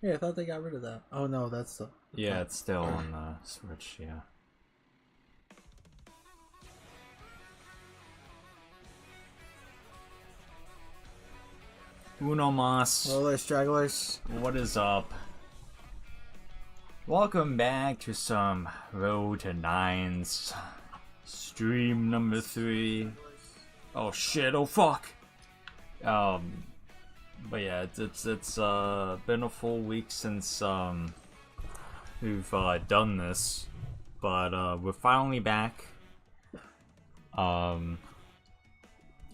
Yeah, I thought they got rid of that. Oh no, that's the... Yeah, it's still on the Switch, yeah. Uno mas. Hello there, stragglers. What is up? Welcome back to some Road to Nines. Stream number 3. Oh shit, oh fuck! But yeah, it's been a full week since we've done this, but we're finally back. I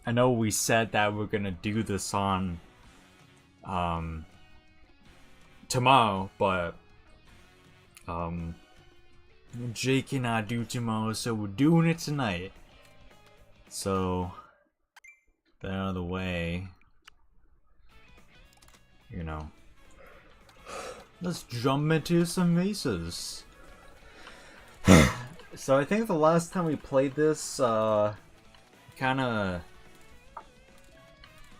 know we said that we're gonna do this on tomorrow, but Jake cannot do tomorrow, so we're doing it tonight. So that out of the way, you know, let's jump into some races. So I think the last time we played this, kinda,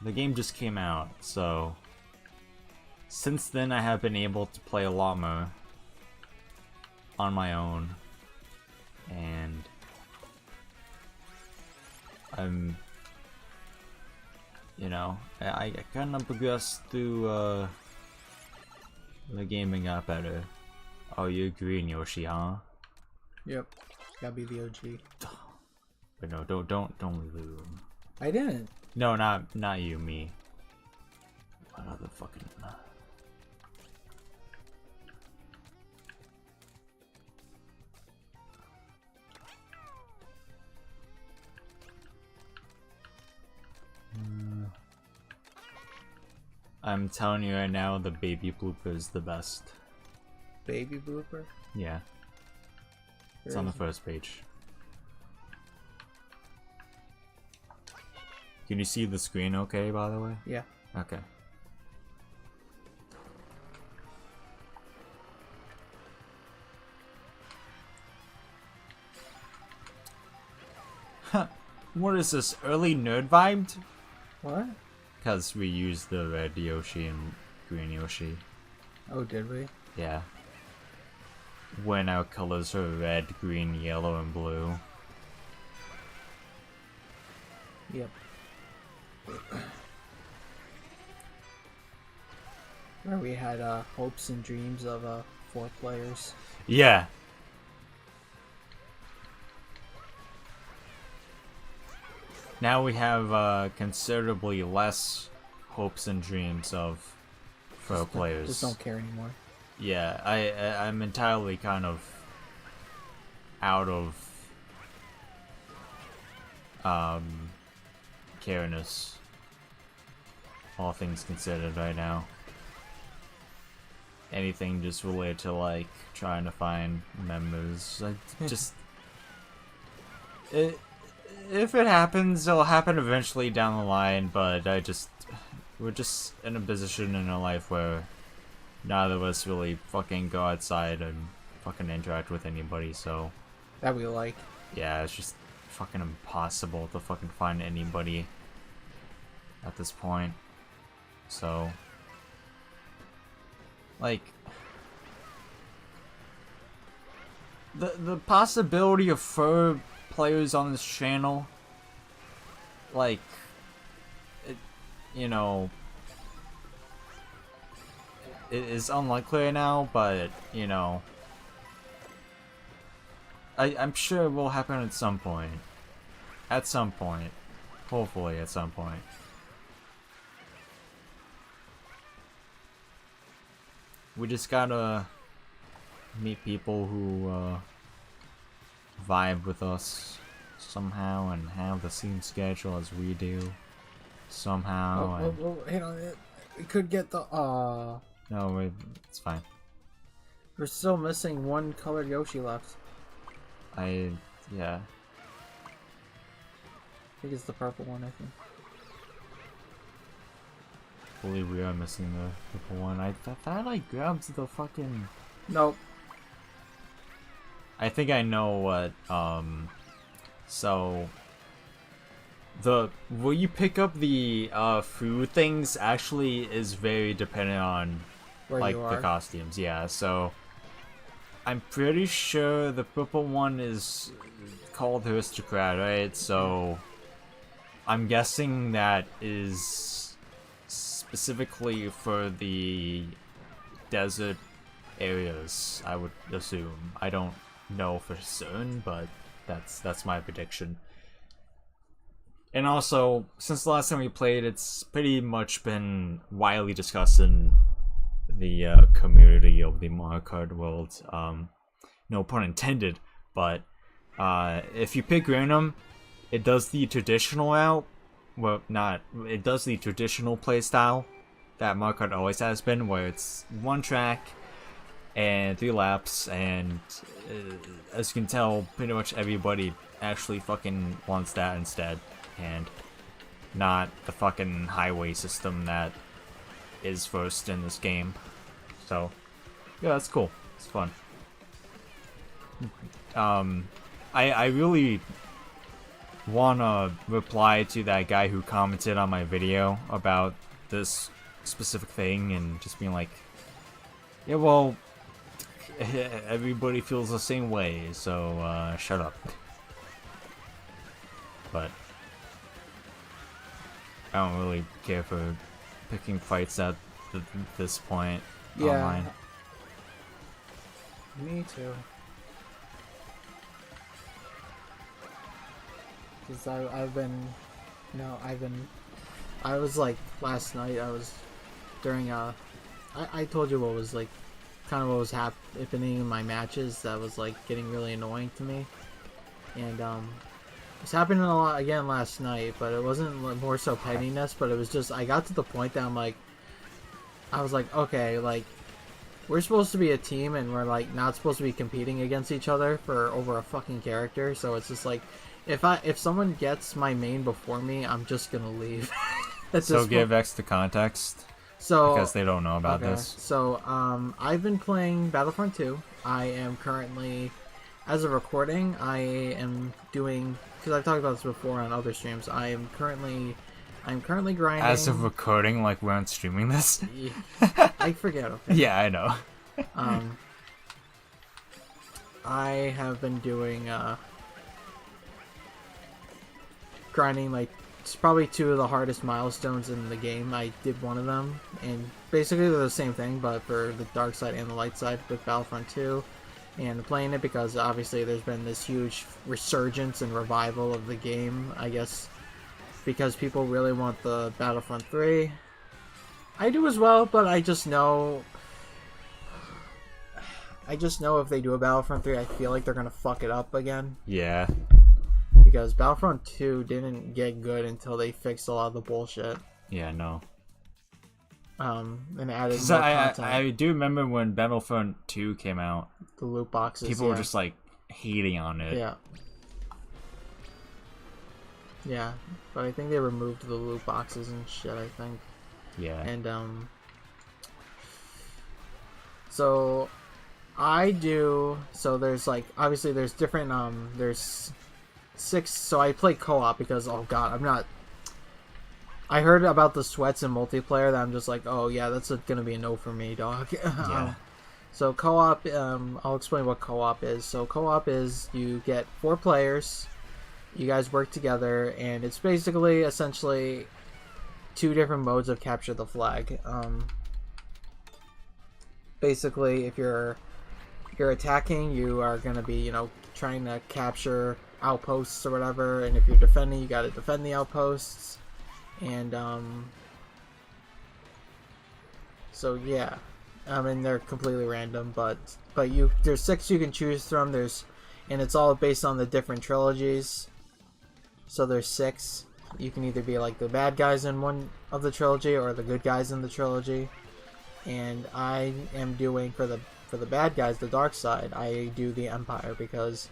the game just came out, so since then I have been able to play a lot more on my own, and I'm, you know, I kind of progressed through the game and got better. Oh, you agree, Yoshi, huh? Yep, gotta be the OG. But no, don't leave the room. I didn't. No, not you, me. What other fucking? I'm telling you right now, the baby blooper is the best. Baby blooper? Yeah. It's on the first page. Can you see the screen okay, by the way? Yeah. Okay. Huh. What is this, early NerdVibed? What? Because we used the red Yoshi and green Yoshi. Oh, did we? Yeah. When our colors are red, green, yellow, and blue. Yep. Where we had hopes and dreams of 4 players. Yeah. Now we have considerably less hopes and dreams of pro players. Just don't care anymore. Yeah, I'm entirely kind of out of careness, all things considered right now. Anything just related to like trying to find members, I just if it happens, it'll happen eventually down the line, but we're just in a position in our life where neither of us really fucking go outside and fucking interact with anybody, so That we like. yeah, it's just fucking impossible to fucking find anybody at this point. So like the possibility of fur players on this channel, like, you know, it is unlikely right now, but you know, I'm sure it will happen at some point. At some point. Hopefully at some point. We just gotta meet people who vibe with us somehow and have the same schedule as we do somehow. Hang on. We could get the... No, it's fine. We're still missing one colored Yoshi left. Yeah. I think it's the purple one, I think. I believe we are missing the purple one. I thought I grabbed the fucking... Nope. I think I know what, so... Will you pick up the, food things actually is very dependent on Where like you the are. costumes. Yeah, so I'm pretty sure the purple one is called Aristocrat, right? So I'm guessing that is specifically for the desert areas, I would assume. I don't know for certain, but that's my prediction. And also, since the last time we played, it's pretty much been widely discussed in the community of the Mario Kart world. No pun intended, but if you pick random, it does the traditional route. Well, not. It does the traditional playstyle that Mario Kart always has been, where it's one track and 3 laps, and as you can tell, pretty much everybody actually fucking wants that instead, and not the fucking highway system that is first in this game. So, yeah, that's cool. It's fun. I really wanna reply to that guy who commented on my video about this specific thing and just being like, yeah, well, everybody feels the same way, so shut up. But I don't really care for picking fights at this point online. Me too. Because I've been, I was like, last night, I was during, I told you what was like, kind of what was happening in my matches that was like getting really annoying to me. And, it's happening a lot again last night, but it wasn't more so pettiness, but it was just, I got to the point that I was like, okay, like, we're supposed to be a team and we're like not supposed to be competing against each other for over a fucking character, so it's just like, if someone gets my main before me, I'm just gonna leave. So give extra context, so because they don't know about this. So I've been playing Battlefront 2. I am currently, as of recording, I am doing, because I've talked about this before on other streams, I'm currently grinding. As of recording, like we aren't streaming this. I forget. Okay. Yeah, I know. I have been doing grinding, like, it's probably 2 of the hardest milestones in the game. I did one of them, and basically they're the same thing, but for the dark side and the light side with Battlefront 2. And playing it because obviously there's been this huge resurgence and revival of the game, I guess, because people really want the Battlefront 3. I do as well, but I just know if they do a Battlefront 3, I feel like they're gonna fuck it up again. Yeah. Because Battlefront 2 didn't get good until they fixed a lot of the bullshit. Yeah, no. And added more content. I do remember when Battlefront 2 came out. The loot boxes. People were just like hating on it. Yeah. Yeah, but I think they removed the loot boxes and shit, I think. Yeah. And so there's like, obviously there's different there's 6, so I play co-op because, oh god, I heard about the sweats in multiplayer that I'm just like, oh yeah, that's gonna be a no for me, dog. Yeah. So co-op, I'll explain what co-op is. So co-op is, you get 4 players, you guys work together, and it's basically essentially 2 different modes of capture the flag. Basically, if you're attacking, you are gonna be, trying to capture outposts or whatever, and if you're defending, you gotta defend the outposts. And so yeah, and they're completely random, but there's 6 you can choose from. And it's all based on the different trilogies. So there's 6. You can either be like the bad guys in one of the trilogy or the good guys in the trilogy. And I am doing, for the bad guys, the dark side, I do the Empire, because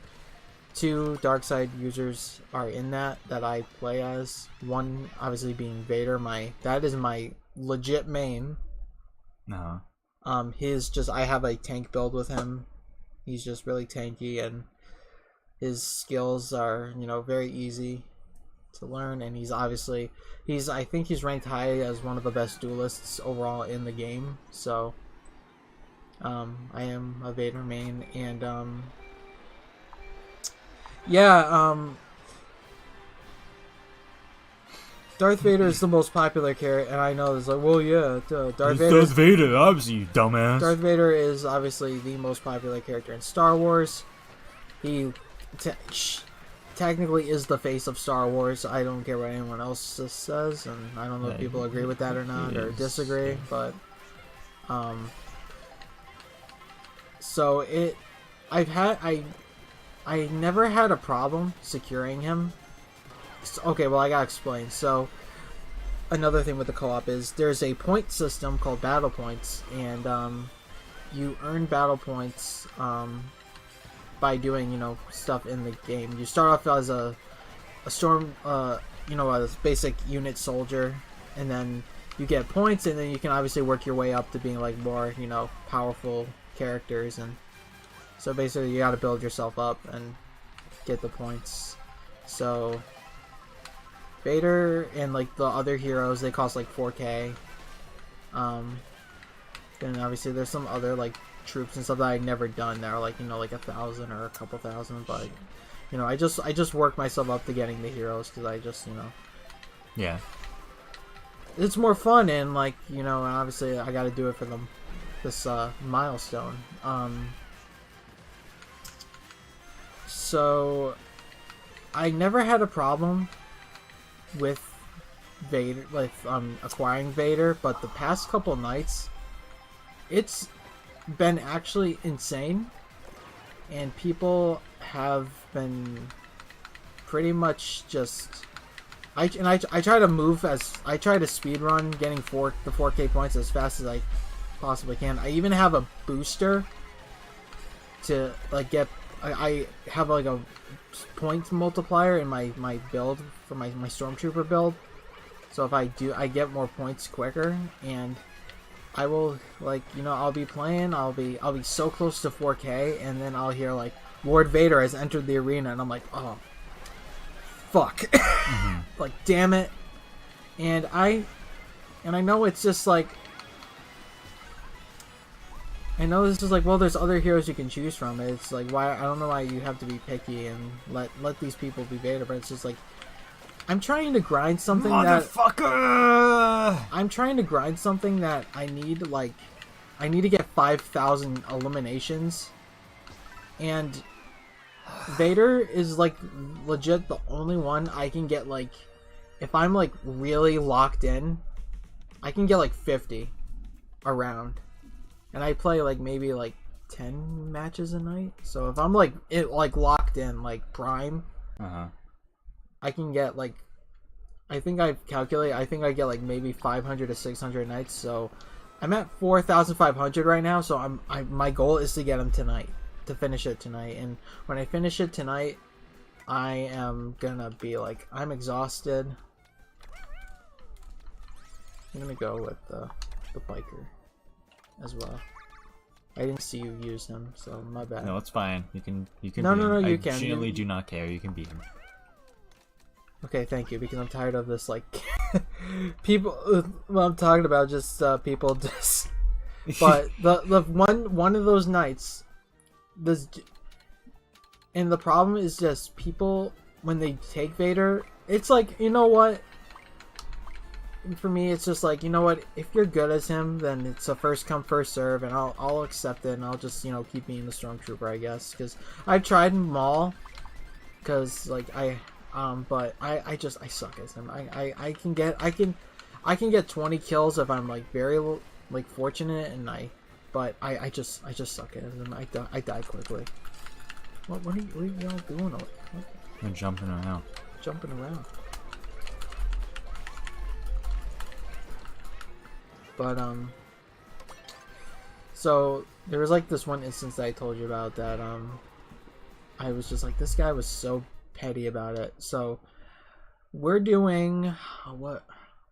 2 dark side users are in that I play as. One obviously being Vader, that is my legit main. No. I have a tank build with him. He's just really tanky, and his skills are, very easy to learn, and I think he's ranked high as one of the best duelists overall in the game. So I am a Vader main, and yeah, Darth Vader is the most popular character, and I know it's like, well, yeah, Darth Vader, obviously, you dumbass. Darth Vader is obviously the most popular character in Star Wars. He technically is the face of Star Wars. I don't care what anyone else says, and I don't know if people agree with that or not, or disagree, but so I never had a problem securing him. Okay, well, I gotta explain. So another thing with the co-op is there's a point system called battle points, and you earn battle points by doing, you know, stuff in the game. You start off as a storm, you know, a basic unit soldier, and then you get points, and then you can obviously work your way up to being like more, you know, powerful characters. And so basically you got to build yourself up and get the points. So Vader and like the other heroes, they cost like 4K. Then obviously there's some other like troops and stuff that I've never done that are like, you know, like 1,000 or a couple thousand, but you know, I just work myself up to getting the heroes because I just, you know, yeah, it's more fun, and like, you know, and obviously I got to do it for this milestone. So I never had a problem with Vader, with acquiring Vader, but the past couple nights it's been actually insane, and people have been pretty much just I try to move I try to speed run getting the 4K points as fast as I possibly can. I even have a booster to like get I have like a point multiplier in my build for my stormtrooper build, so if I get more points quicker, and I will, like, you know, I'll be playing, I'll be so close to 4K, and then I'll hear like Lord Vader has entered the arena, and I'm like, oh fuck. Mm-hmm. Like, damn it. And I know it's just like, I know this is like, well, there's other heroes you can choose from. It's like, why, I don't know why you have to be picky and let these people be Vader, but it's just like, I'm trying to grind something I'm trying to grind something that I need, like, I need to get 5,000 eliminations, and Vader is like legit the only one I can get, like, if I'm like really locked in, I can get like 50 around, and I play like maybe like 10 matches a night. So if I'm like locked in, like prime, I can get like, I think I get like maybe 500 to 600 nights. So I'm at 4,500 right now. So my goal is to get him tonight, to finish it tonight. And when I finish it tonight, I am gonna be like, I'm exhausted. I'm gonna go with the biker as well. I didn't see you use him, so my bad. No, it's fine. You can. No, you can. I genuinely do not care. You can beat him. Okay, thank you, because I'm tired of this, like, people, what I'm talking about, just, people just, but the one of those nights, and the problem is just people, when they take Vader, it's like, you know what, for me, it's just like, you know what, if you're good as him, then it's a first come, first serve, and I'll accept it, and I'll just, you know, keep being the Stormtrooper, I guess, because I've tried them all, because, like, but I suck as him. I can get 20 kills if I'm like very like fortunate, and but I just suck at him. I die quickly. What are y'all doing? You're jumping around. Jumping around. But so there was like this one instance that I told you about that I was just like, this guy was so petty about it. So we're doing what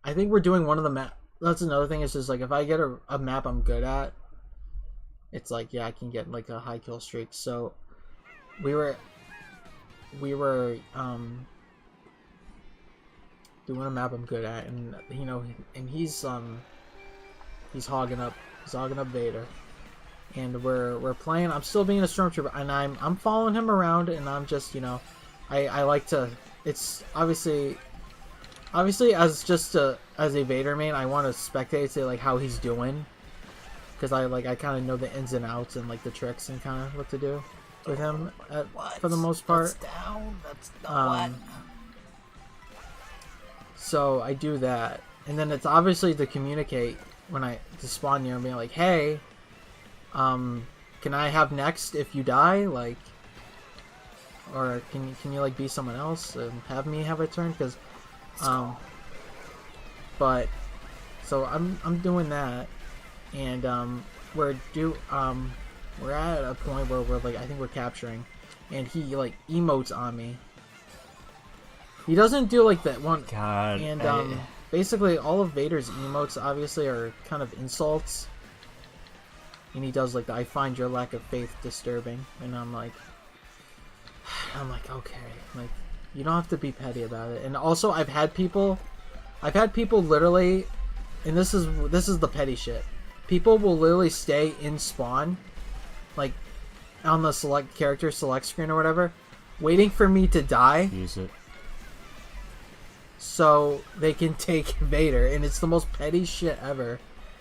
I think we're doing one of the map. That's another thing. It's just like, if I get a map I'm good at, it's like, yeah, I can get like a high kill streak. So we were doing a map I'm good at, and you know, and he's hogging up Vader, and we're playing. I'm still being a stormtrooper, and I'm following him around, and I'm just, you know, I like to. It's obviously as just as a Vader main, I want to spectate to like how he's doing, because I kind of know the ins and outs and like the tricks and kind of what to do with him for the most part. That's down. That's what? So I do that, and then it's obviously to communicate when to spawn near and being like, hey, can I have next if you die, like, or can you like be someone else and have me have a turn, because but so I'm doing that, and we're at a point where we're like, I think we're capturing, and he like emotes on me. He doesn't do like that one. God. And basically all of Vader's emotes obviously are kind of insults. And he does like the "I find your lack of faith disturbing," and I'm like, okay, like, you don't have to be petty about it. And also I've had people literally, and this is the petty shit. People will literally stay in spawn, like on the select screen or whatever, waiting for me to die. Use it. So they can take Vader, and it's the most petty shit ever.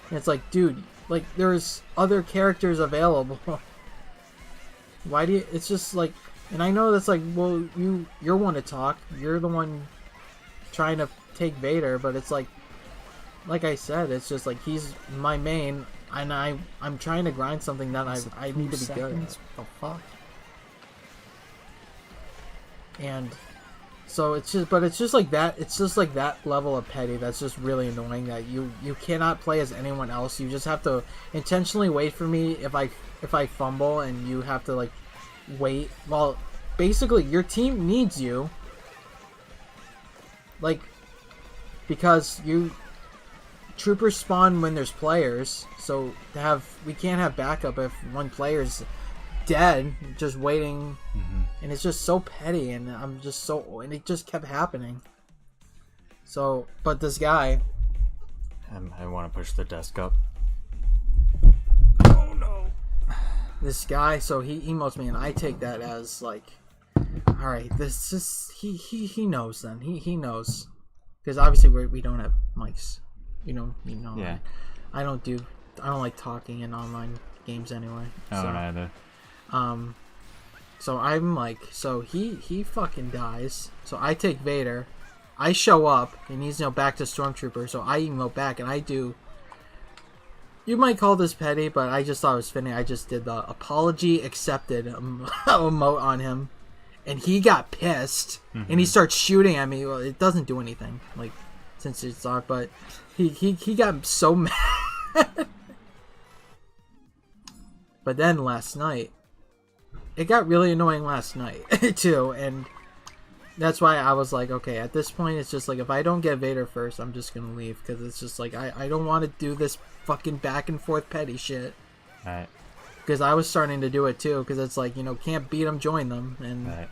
And it's like, dude, like, there's other characters available. Why do you? It's just like, and I know that's like, well, you're one to talk. You're the one trying to take Vader, but it's like I said, it's just like, he's my main, and I'm trying to grind something that I need to be good at. What the fuck? And so it's just like that. It's just like that level of petty that's just really annoying, that you cannot play as anyone else. You just have to intentionally wait for me if I fumble, and you have to like wait. Well, basically your team needs you, like, because troopers spawn when there's players, so we can't have backup if one player's dead just waiting. And it's just so petty, and and it just kept happening. So, but this guy, I want to push the desk up. Oh no! This guy, so he emotes me, and I take that as like, all right, this is he knows. Then he knows, because obviously we don't have mics, you know. Yeah. I don't like talking in online games anyway. I don't either. So I'm like, so he fucking dies. So I take Vader. I show up, and he's back to Stormtrooper. So I emote back, and I do. You might call this petty, but I just thought it was fitting. I just did the apology accepted emote on him, and he got pissed, and he starts shooting at me. Well, it doesn't do anything, like, since it's dark, but he got so mad. But then last night, it got really annoying last night too, and that's why I was like, okay, at this point it's just like, if I don't get Vader first, I'm just gonna leave, because it's just like, I don't want to do this fucking back and forth petty shit. Right. Because I was starting to do it too, because it's like, can't beat them, join them, and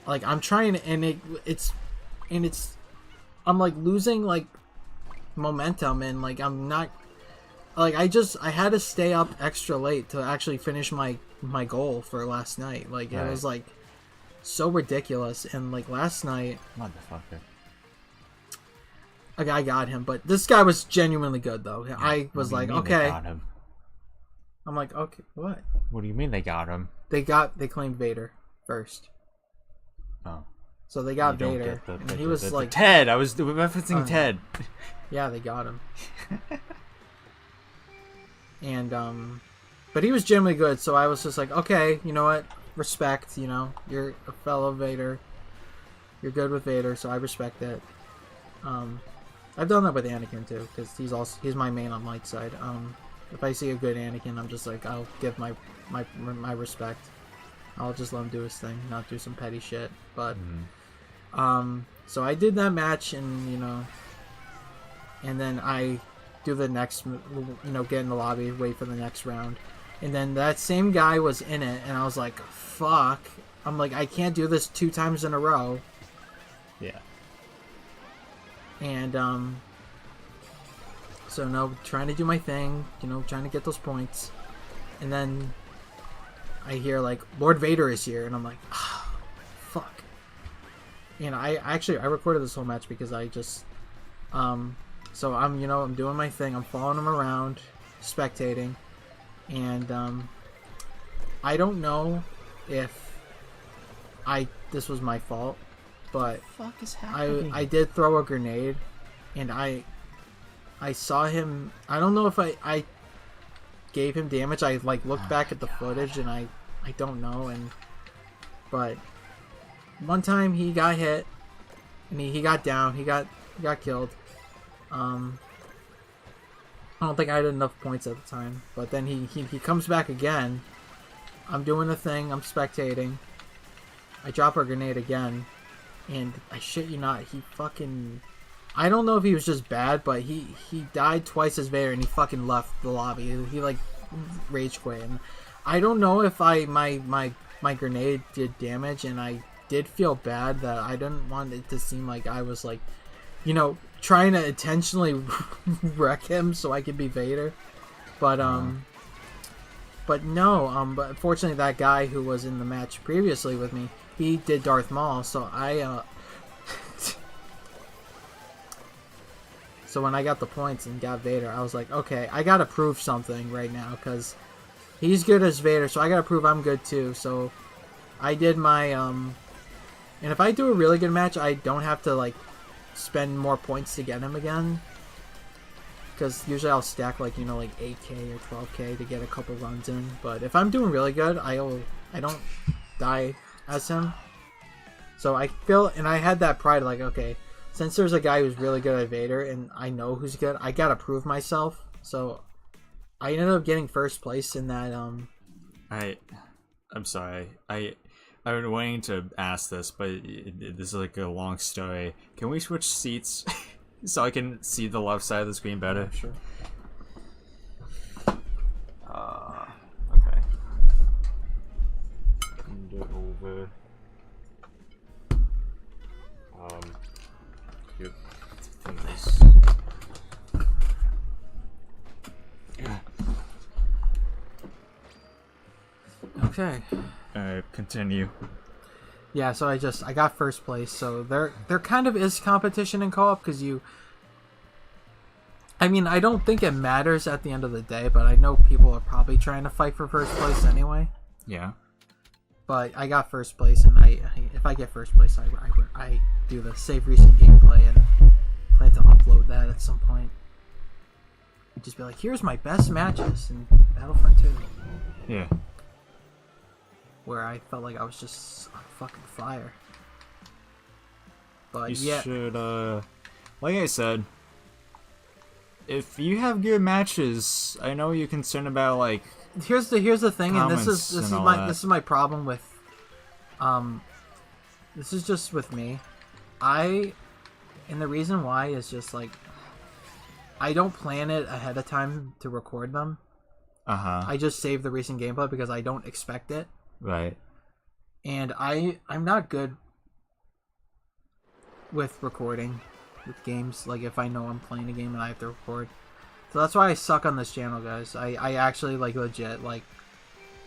like, I'm trying to, and it's I'm like losing like momentum, and like I'm not, like, I had to stay up extra late to actually finish my goal for last night. Like, it was like so ridiculous. And like last night, motherfucker, I got him, but this guy was genuinely good though. Yeah. I was like, okay. I'm like, okay, what? What do you mean they got him? They claimed Vader first. Oh. So they got Vader, and he was like Ted. I was referencing Ted. Yeah, they got him. And but he was genuinely good, so I was just like, okay, you know what? Respect, you're a fellow Vader. You're good with Vader, so I respect it. I've done that with Anakin too, because he's my main on light side. If I see a good Anakin, I'm just like, I'll give my respect. I'll just let him do his thing, not do some petty shit. But so I did that match, and and then I do the next, get in the lobby, wait for the next round. And then that same guy was in it, and I was like, fuck. I'm like, I can't do this 2 times in a row. Yeah. And, so no, trying to do my thing, trying to get those points. and then I hear like Lord Vader is here, and I'm like, oh, fuck. And I recorded this whole match because I just so I'm doing my thing. I'm following him around, spectating, and I don't know if this was my fault, but What the fuck is happening? I did throw a grenade, and I saw him. I don't know if I gave him damage. I like looked back at the footage, and I don't know. But one time he got hit, and he got down. He got killed. I don't think I had enough points at the time. But then he comes back again. I'm doing a thing. I'm spectating. I drop a grenade again, and I shit you not, he fucking... I don't know if he was just bad, but he died twice as Vader, and he fucking left the lobby. He like rage quit. And I don't know if my grenade did damage, and I did feel bad that I didn't want it to seem like I was like, trying to intentionally wreck him so I could be Vader. But no, but fortunately that guy who was in the match previously with me, he did Darth Maul, so so when I got the points and got Vader, I was like, okay, I gotta prove something right now, because he's good as Vader, so I gotta prove I'm good too. So I did my, and if I do a really good match, I don't have to, like, spend more points to get him again. Because usually I'll stack, like, like 8k or 12k to get a couple runs in. But if I'm doing really good, I don't die as him. So I feel, and I had that pride, like, okay, since there's a guy who's really good at Vader, and I know who's good, I gotta prove myself. So I ended up getting first place in that, I'm sorry. I've been waiting to ask this, but this is like a long story. Can we switch seats so I can see the left side of the screen better? Sure. Okay. Get over. Yep. Nice. Yeah. Okay. Continue. Yeah, so I got first place. So there kind of is competition in co-op, because I mean, I don't think it matters at the end of the day, but I know people are probably trying to fight for first place anyway. Yeah. But I got first place, and if I get first place, I do the save recent gameplay and plan to upload that at some point. Just be like, here's my best matches in Battlefront 2. Yeah. Where I felt like I was just on fucking fire. But You yeah, should, like I said, if you have good matches, I know you're concerned about, like, here's the thing, and this is my problem with, this is just with me. And the reason why is just like, I don't plan it ahead of time to record them. I just save the recent gameplay because I don't expect it. Right. And I'm not good with recording with games. Like, if I know I'm playing a game and I have to record. So that's why I suck on this channel, guys. I actually, like, legit, like,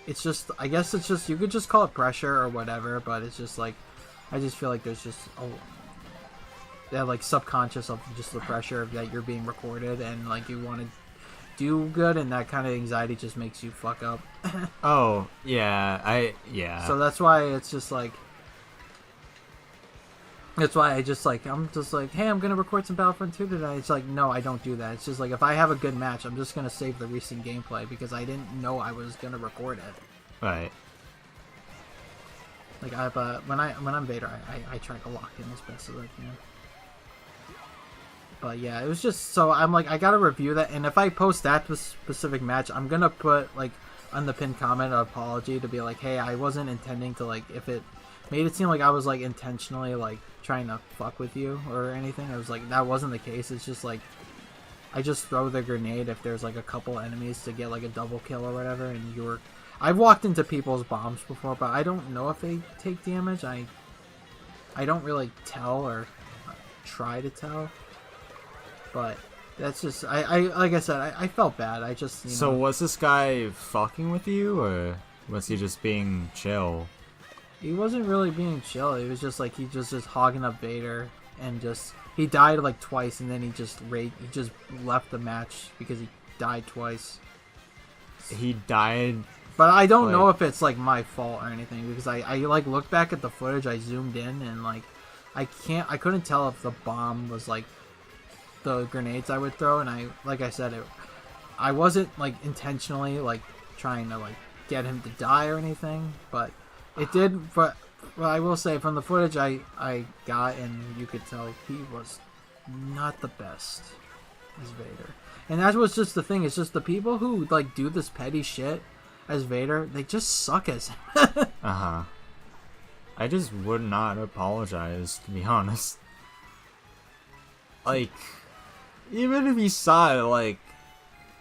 it's just, I guess it's just, you could just call it pressure or whatever, but it's just like, I just feel like there's just like subconscious of just the pressure of that you're being recorded, and like you want to do good, and that kind of anxiety just makes you fuck up. Oh, yeah, yeah. So that's why it's just like, that's why I'm just like, hey, I'm gonna record some Battlefront 2 today. It's like, no, I don't do that. It's just like, if I have a good match, I'm just gonna save the recent gameplay because I didn't know I was gonna record it. Right. Like, when I'm Vader, I try to lock in as best as I can. But yeah, it was just, so I'm like, I gotta review that, and if I post that specific match, I'm gonna put, like, on the pinned comment an apology to be like, hey, I wasn't intending to, like, if it made it seem like I was, like, intentionally, like, trying to fuck with you or anything, I was like, that wasn't the case. It's just like, I just throw the grenade if there's, like, a couple enemies to get, like, a double kill or whatever, and I've walked into people's bombs before, but I don't know if they take damage. I don't really tell or try to tell. But That's just I like I said, I felt bad. I just So was this guy fucking with you, or was he just being chill? he wasn't really being chill. He was just like he just hogging up Vader and just he died like twice and then he just left the match because he died twice. He died. But I don't know if it's like my fault or anything because I like looked back at the footage, I zoomed in and like I couldn't tell if the bomb was like the grenades I would throw, and I said I wasn't like intentionally like trying to like get him to die or anything, but it did. But I will say from the footage I got, and you could tell he was not the best as Vader, and that was just the thing. It's just the people who like do this petty shit as Vader, they just suck as him. I just would not apologize, to be honest. Like, even if he saw it, like,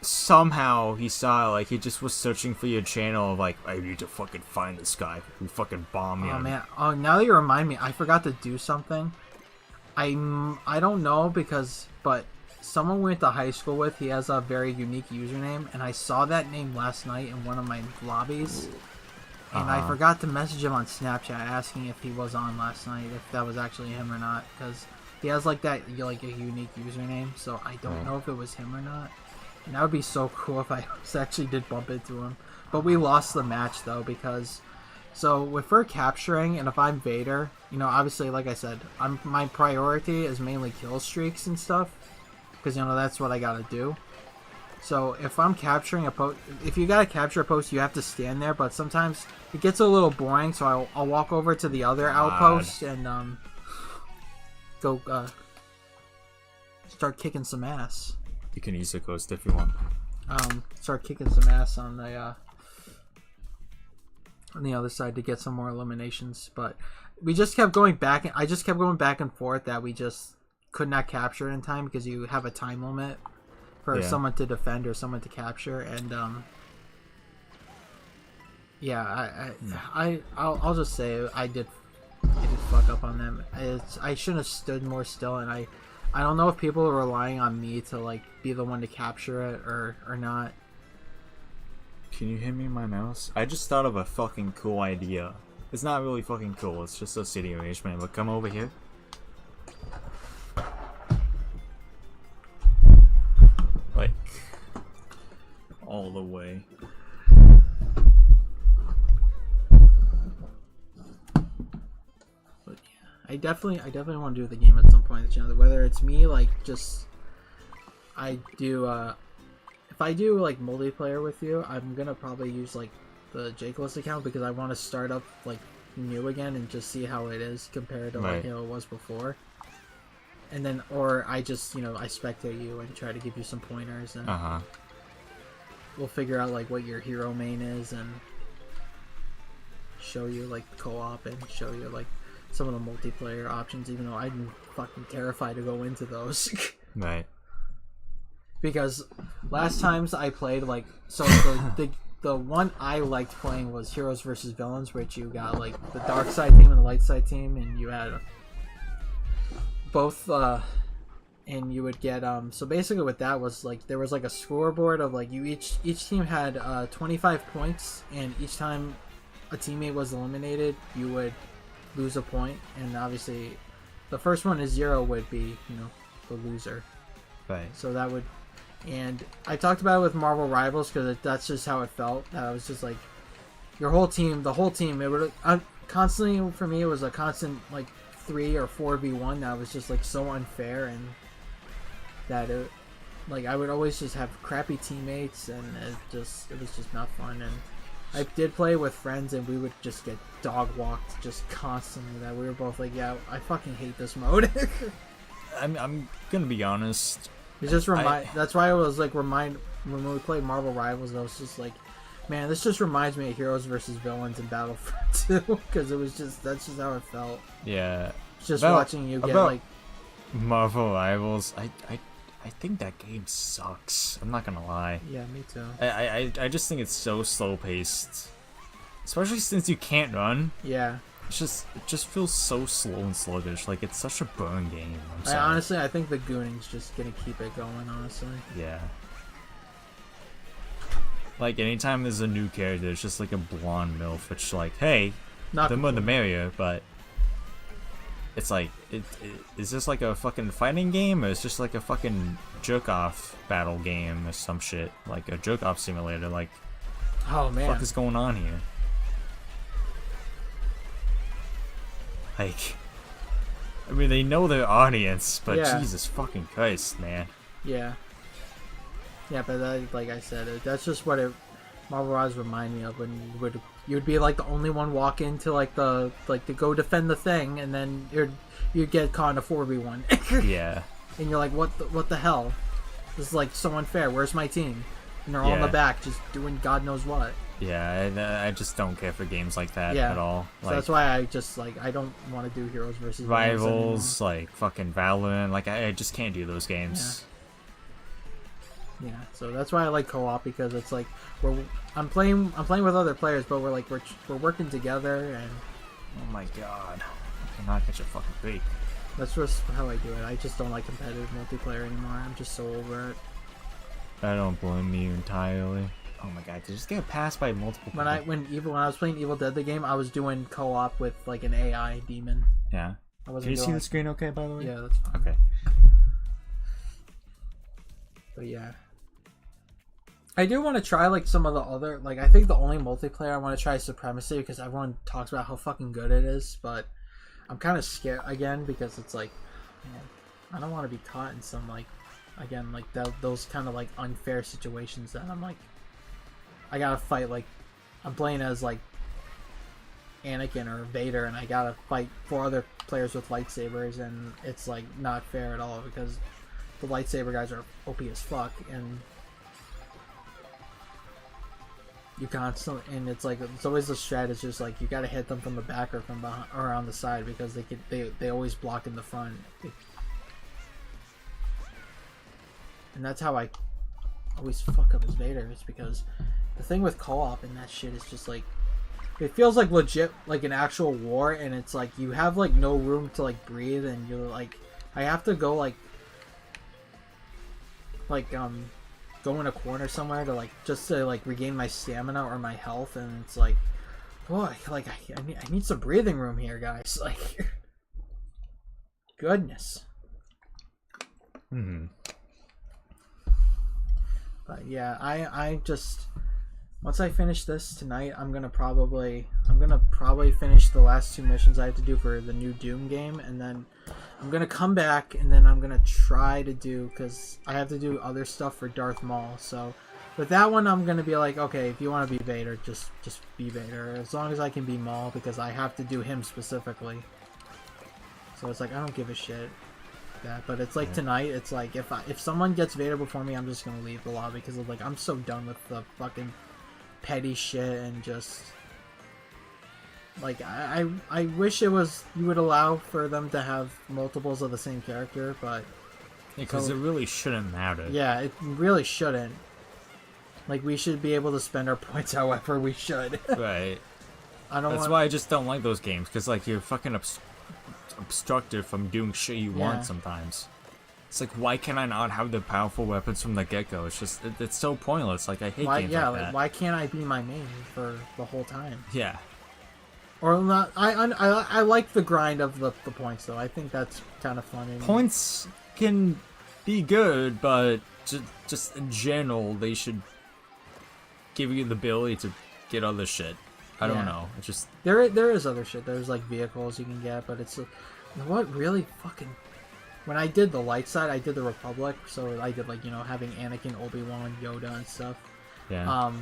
somehow he saw it, like, he just was searching for your channel of, like, I need to fucking find this guy who fucking bombed me. Oh, man. Oh, now that you remind me, I forgot to do something. I don't know but someone we went to high school with, he has a very unique username, and I saw that name last night in one of my lobbies. And I forgot to message him on Snapchat asking if he was on last night, if that was actually him or not, because he has like that like a unique username, so I don't know if it was him or not. And that would be so cool if I actually did bump into him. But we lost the match though because if we're capturing and if I'm Vader, obviously like I said, my priority is mainly kill streaks and stuff because that's what I gotta do. So if I'm capturing a post, if you gotta capture a post, you have to stand there. But sometimes it gets a little boring, so I'll walk over to the other outpost and go start kicking some ass. You can East Coast if you want. Start kicking some ass on the other side to get some more eliminations. But we just kept going back. I just kept going back and forth that we just could not capture it in time because you have a time limit for someone to defend or someone to capture, and I'll just say I did fuck up on them. I shouldn't have stood more still, and I don't know if people are relying on me to like be the one to capture it or not. Can you hit me my mouse? I just thought of a fucking cool idea. It's not really fucking cool, it's just a city arrangement, but come over here. Like, all the way. But yeah, I definitely want to do the game at some point in the channel. Whether it's me, like, just I do if I do like multiplayer with you, I'm gonna probably use like the Jakeless account because I want to start up like new again and just see how it is compared to like how it was before. And then, or I just, I spectate you and try to give you some pointers, and we'll figure out like what your hero main is and show you like co-op and show you like some of the multiplayer options, even though I'm fucking terrified to go into those. Right. Because last times I played like the one I liked playing was Heroes versus Villains, which you got like the dark side team and the light side team, and you had both and you would get so basically what that was like, there was like a scoreboard of like each team had 25 points, and each time a teammate was eliminated you would lose a point, and obviously the first one to 0 would be the loser. Right. So that would, and I talked about it with Marvel Rivals because that's just how it felt. I was just like the whole team, it would constantly, for me it was a constant like 3 or 4v1 that was just like so unfair, and that it, like I would always just have crappy teammates, and it was just not fun. And I did play with friends, and we would just get dog walked just constantly. That we were both like, yeah, I fucking hate this mode. I'm gonna be honest. It just that's why I was like when we played Marvel Rivals, I was just like, man, this just reminds me of Heroes versus Villains in Battlefront 2, because that's just how it felt. Yeah. Just watching you get like Marvel Rivals. I think that game sucks. I'm not gonna lie. Yeah, me too. I just think it's so slow paced, especially since you can't run. Yeah. it just feels so slow and sluggish. Like it's such a burn game. I'm sorry. Honestly, I think the gooning's just gonna keep it going. Honestly. Yeah. Like anytime there's a new character, it's just like a blonde MILF, which like, hey, Not the more the merrier, but it's like, is this like a fucking fighting game, or is just like a fucking jerk-off battle game or some shit? Like a jerk-off simulator, like, Oh man. what the fuck is going on here? Like, I mean, they know their audience, but Yeah. Jesus fucking Christ, man. Yeah. Yeah, but that, like I said, that's just what Marvel Rise remind me of when you'd be like the only one walk into like to go defend the thing, and then you'd get caught in a 4v1. Yeah. And you're like, what the hell? This is like so unfair. Where's my team? And they're all in the Yeah. back just doing God knows what. Yeah, I just don't care for games like that Yeah. at all. So Like, that's why I just like I don't want to do Heroes versus Villains Rivals, like fucking Valorant, like I just can't do those games. Yeah, so that's why I like co-op, because it's like I'm playing with other players, but we're working together, and Oh my god, I cannot catch a fucking break. that's just how I do it. I just don't like competitive multiplayer anymore. I'm just so over it. I don't blame you entirely. Oh my god, to just get passed by multiple people. When I was playing Evil Dead the game, I was doing co-op with like an AI demon. Yeah. I wasn't Can you see doing- the screen okay, by the way? Yeah, that's fine. Okay. But yeah. I do want to try like some of the other, like I think the only multiplayer I want to try is Supremacy, because everyone talks about how fucking good it is, but I'm kind of scared again, because it's like, man, I don't want to be caught in some like, again, like those kind of like unfair situations that I'm like, I gotta fight, like I'm playing as like Anakin or Vader, and I gotta fight 4 other players with lightsabers, and it's like not fair at all, because the lightsaber guys are OP as fuck, and you constantly, and it's like it's always the strat is just like you gotta hit them from the back or from behind or on the side, because they always block in the front. And that's how I always fuck up as Vader, is because the thing with co-op and that shit is just like, it feels like legit like an actual war, and it's like you have like no room to like breathe, and you're like, I have to go go in a corner somewhere to like just to like regain my stamina or my health, and it's like, boy, like I need some breathing room here, guys. Like, goodness. But yeah, I just, once I finish this tonight, I'm gonna probably finish the last 2 missions I have to do for the new Doom game, and then I'm gonna come back, and then I'm gonna try to do, because I have to do other stuff for Darth Maul. So with that one, I'm gonna be like, okay, if you want to be Vader, just be Vader, as long as I can be Maul, because I have to do him specifically. So it's like, I don't give a shit. That, but it's like tonight, it's like if someone gets Vader before me, I'm just gonna leave the lobby, because like I'm so done with the fucking petty shit, and just like I wish it was, you would allow for them to have multiples of the same character, but Because it really shouldn't matter. yeah, it really shouldn't. Like, we should be able to spend our points however we should. Right. That's why I just don't like those games, because like you're fucking obstructed from doing shit you want sometimes. It's like, why can I not have the powerful weapons from the get-go? It's just, it's so pointless. Like, I hate games like that. Why can't I be my main for the whole time? Yeah. Or not? I like the grind of the points, though. I think that's kind of fun. Points can be good, but just in general, they should give you the ability to get other shit. I don't know. It's just, there is other shit. There's like vehicles you can get, but it's what really fucking. When I did the light side, I did the Republic, so I did like, you know, having Anakin, Obi-Wan, Yoda, and stuff. yeah.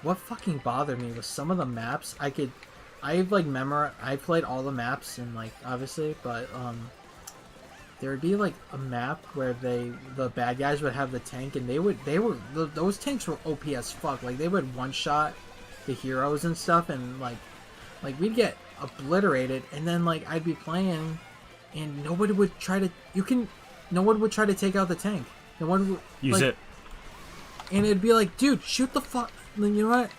What fucking bothered me was some of the maps I played all the maps, and like obviously, but there would be like a map where the bad guys would have the tank, and those tanks were OP as fuck. Like, they would one shot the heroes and stuff, and like we'd get obliterated, and then like I'd be playing, and no one would try to take out the tank. No one would Use it. And it'd be like, dude, shoot the fuck. You know what?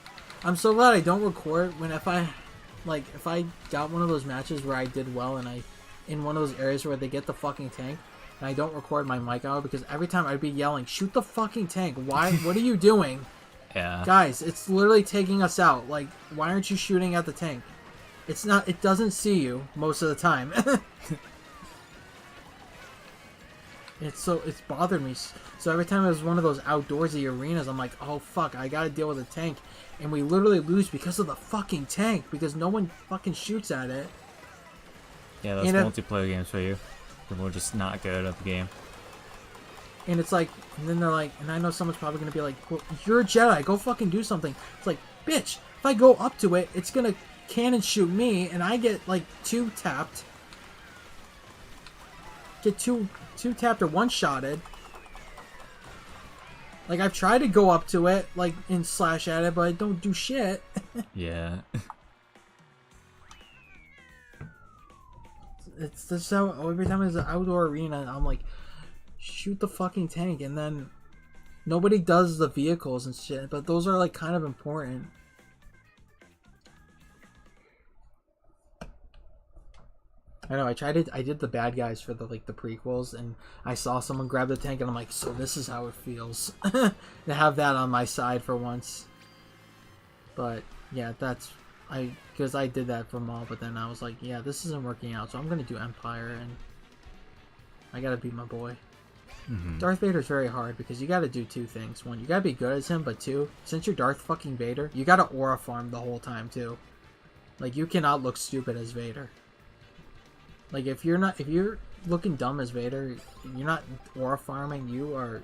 I'm so glad I don't record when if I like if I got one of those matches where I did well and I in one of those areas where they get the fucking tank and I don't record my mic out because every time I'd be yelling, shoot the fucking tank. Why? What are you doing? Yeah. Guys, it's literally taking us out. Like, why aren't you shooting at the tank? It's not, it doesn't see you most of the time. It's bothered me. So every time it was one of those outdoorsy arenas, I'm like, oh fuck, I gotta deal with a tank. And we literally lose because of the fucking tank, because no one fucking shoots at it. Yeah, that's multiplayer games for you. People are just not good at the game. And it's like, and then they're like, and I know someone's probably gonna be like, well, you're a Jedi, go fucking do something. It's like, bitch, if I go up to it, it's gonna cannon shoot me, and I get like two tapped. Get two tapped or one-shotted. Like, I've tried to go up to it, like, and slash at it, but I don't do shit. Yeah. It's just how every time it's an outdoor arena, I'm like, shoot the fucking tank, and then nobody does the vehicles and shit, but those are, like, kind of important. I know, I did the bad guys for the prequels, and I saw someone grab the tank, and I'm like, so this is how it feels to have that on my side for once. But yeah, because I did that for Maul, but then I was like, yeah, this isn't working out, so I'm gonna do Empire, and I gotta beat my boy. Mm-hmm. Darth Vader's very hard because you gotta do two things. One, you gotta be good as him, but two, since you're Darth fucking Vader, you gotta aura farm the whole time too. Like, you cannot look stupid as Vader. Like, if you're looking dumb as Vader, you're not aura farming, you're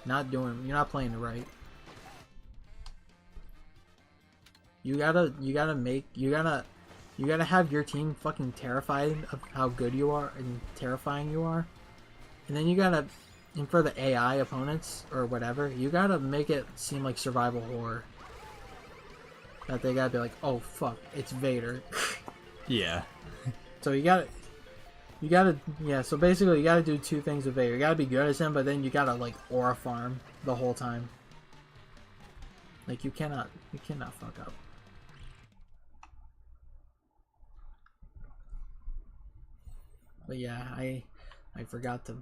not playing it right. You gotta have your team fucking terrified of how good you are and terrifying you are. And then and for the AI opponents or whatever, you gotta make it seem like survival horror. That they gotta be like, oh fuck, it's Vader. Yeah. So so basically you gotta do two things with Vader. You gotta be good as him, but then you gotta like aura farm the whole time. Like, you cannot fuck up. But yeah, I forgot to,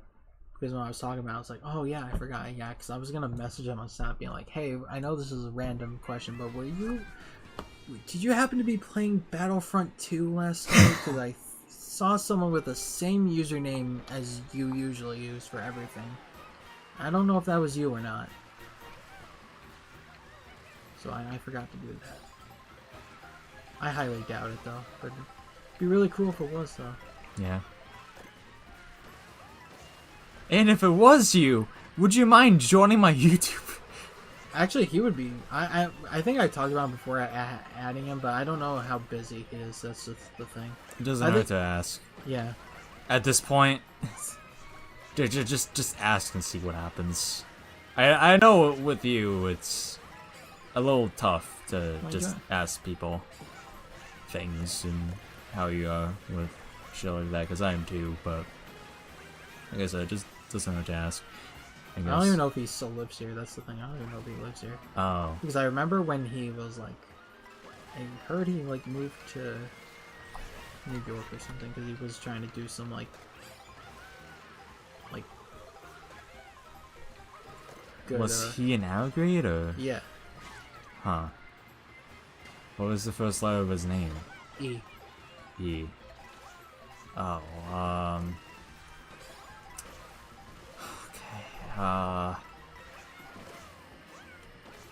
because when I was talking about it, I was like, oh yeah, I forgot, yeah, because I was gonna message him on Snap being like, hey, I know this is a random question, but did you happen to be playing Battlefront 2 last night? Because I saw someone with the same username as you usually use for everything. I don't know if that was you or not. So I forgot to do that. I highly doubt it though, but it'd be really cool if it was though. Yeah. And if it was you, would you mind joining my YouTube? Actually, he would be. I think I talked about him before adding him, but I don't know how busy he is. That's just the thing. It doesn't hurt to ask. Yeah. At this point, just ask and see what happens. I know with you, it's a little tough to ask people things and how you are with shit like that, because I am too, but like I said, it just doesn't hurt to ask. I don't even know if he still lives here. That's the thing. I don't even know if he lives here. Oh. Because I remember when he was like, I heard he like moved to New York or something because he was trying to do some like good. Was he an Algrade or? Yeah. Huh. What was the first letter of his name? E. E. Oh.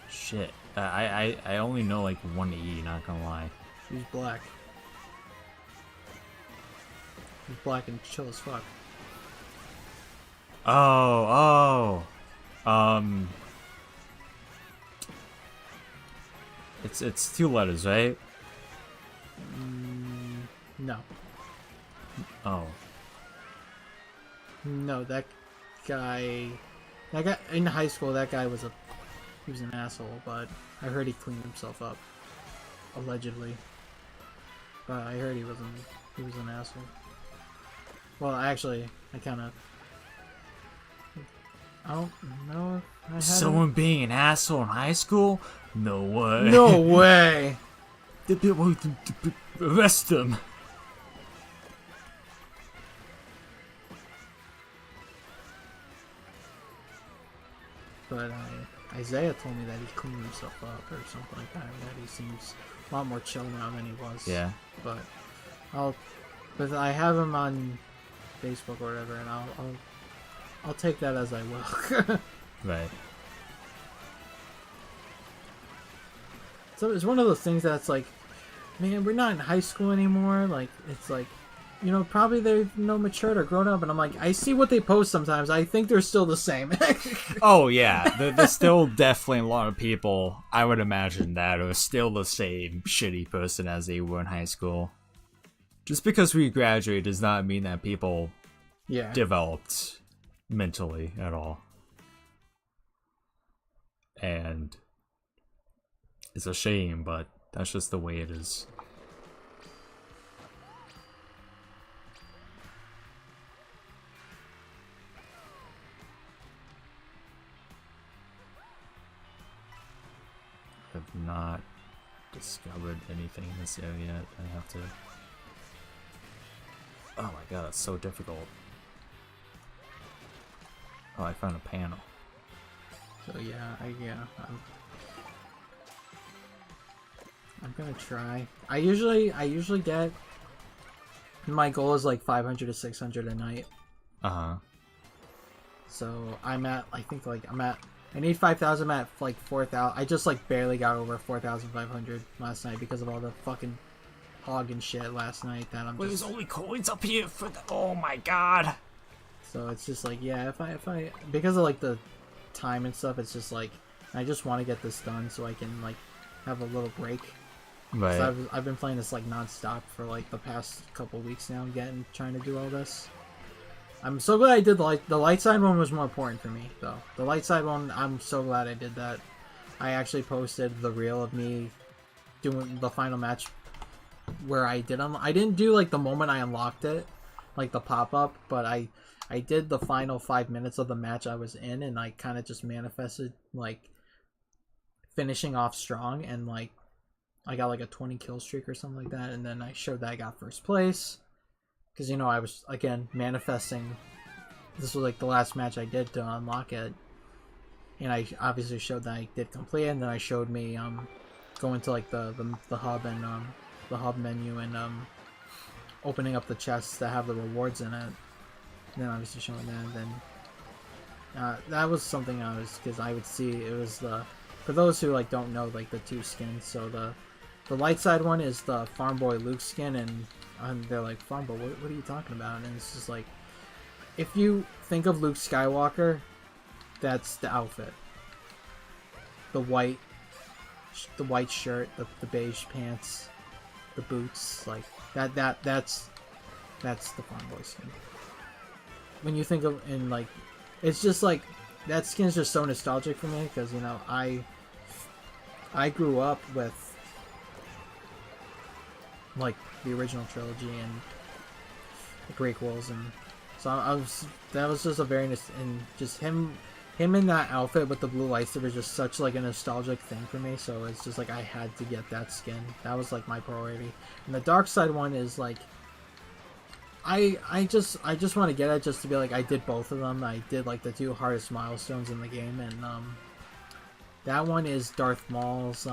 Shit. I only know like one E, not gonna lie. He's black. He's black and chill as fuck. Oh. It's two letters, right? No. Oh. No, that guy in high school, that guy was he was an asshole, but I heard he cleaned himself up. Allegedly. But I heard he was an asshole. Well, actually, I don't know if I had Someone being an asshole in high school? No way. No way! Arrest them. But Isaiah told me that he cleaned himself up or something like that. That he seems a lot more chill now than he was. Yeah. But I have him on Facebook or whatever, and I'll take that as I will. Right. So it's one of those things that's like, man, we're not in high school anymore. Like, it's like, you know, probably they've matured or grown up, and I'm like, I see what they post sometimes. I think they're still the same. Oh yeah, there's still definitely a lot of people, I would imagine, that are still the same shitty person as they were in high school. Just because we graduate does not mean that people developed mentally at all. And it's a shame, but that's just the way it is. Have not discovered anything in this area yet. I have to. Oh my god, it's so difficult. Oh, I found a panel. So yeah, I'm gonna try. I usually get, my goal is like 500 to 600 a night. So I'm at, I need 5,000. I'm at like 4,000. I just like barely got over 4,500 last night because of all the fucking hog and shit last night that I'm There's only coins up here for the. Oh my god. So it's just like, yeah, if I because of like the time and stuff, it's just like I just want to get this done so I can like have a little break. Right. So I've been playing this like non-stop for like the past couple weeks now, trying to do all this. I'm so glad I did the light side one was more important for me though. The light side one, I'm so glad I did that. I actually posted the reel of me doing the final match where I didn't do like the moment I unlocked it, like the pop-up, but I did the final 5 minutes of the match I was in, and I kind of just manifested like finishing off strong, and like I got like a 20 kill streak or something like that, and then I showed that I got first place. Because, you know, I was, again, manifesting. This was, like, the last match I did to unlock it. And I obviously showed that I did complete it. And then I showed me going to, like, the hub and the hub menu and opening up the chests that have the rewards in it. And then obviously showing that. And then that was something because I would see, it was for those who, like, don't know, like, the two skins. So the light side one is the Farm Boy Luke skin, and they're like, Farm Boy, what are you talking about? And it's just like, if you think of Luke Skywalker, that's the outfit. The white shirt, the beige pants, the boots, like that's the Farm Boy skin. When you think of, and like, it's just like, that skin's just so nostalgic for me, because, you know, I grew up with like the original trilogy and the prequels, and so that was just a very and just him in that outfit with the blue lightsaber is just such like a nostalgic thing for me. So it's just like I had to get that skin. That was like my priority. And the dark side one is like I just want to get it just to be like, I did both of them. I did like the 2 hardest milestones in the game, and that one is Darth Maul's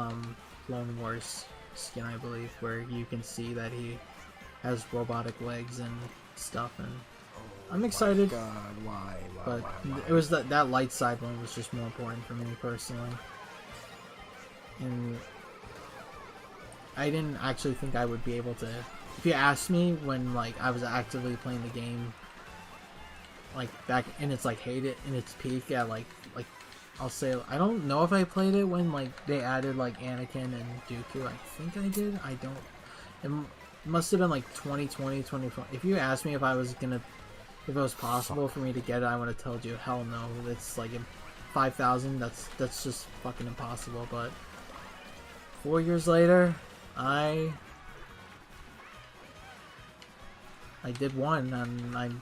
Clone Wars skin, I believe, where you can see that he has robotic legs and stuff, and I'm excited. God, why? But it was that light side one was just more important for me personally, and I didn't actually think I would be able to. If you asked me when like I was actively playing the game, like back in its like in its peak at like I'll say, I don't know if I played it when like they added like Anakin and Dooku. I think I did. I don't. It must have been like 2020, 2020. If you asked me if it was possible for me to get it, I would have told you, hell no. It's like 5,000. That's just fucking impossible. But 4 years later, I did one, and I'm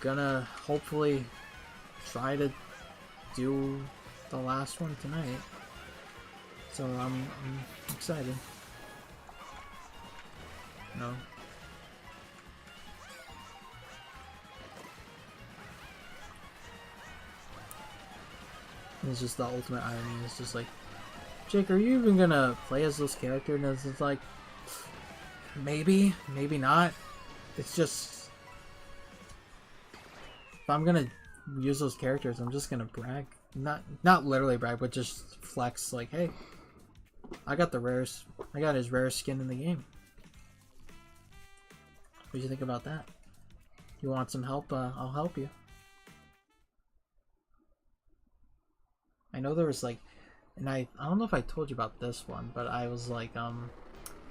gonna hopefully try to do the last one tonight. So I'm excited. you know. And it's just the ultimate irony. It's just like, Jake, are you even gonna play as this character? And it's like, maybe, maybe not. It's just, if I'm gonna use those characters, I'm just gonna brag. Not literally brag, but just flex. Like, hey, I got his rarest skin in the game. What do you think about that? You want some help? I'll help you. I know there was like, and I don't know if I told you about this one, but I was like,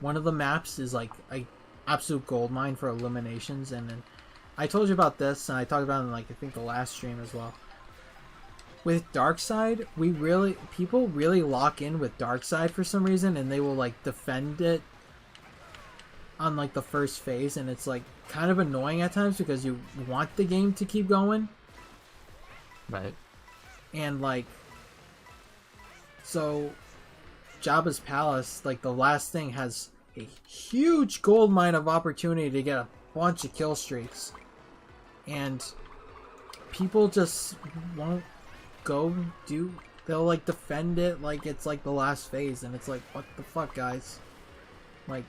one of the maps is like a absolute gold mine for eliminations, and then I told you about this, and I talked about it in like I think the last stream as well. With Darkside, people really lock in with Darkside for some reason, and they will like defend it on like the first phase, and it's like kind of annoying at times because you want the game to keep going. Right. And like, so Jabba's Palace, like the last thing, has a huge gold mine of opportunity to get a bunch of kill streaks, and people just won't go do. They'll like defend it like it's like the last phase, and it's like, what the fuck, guys? Like,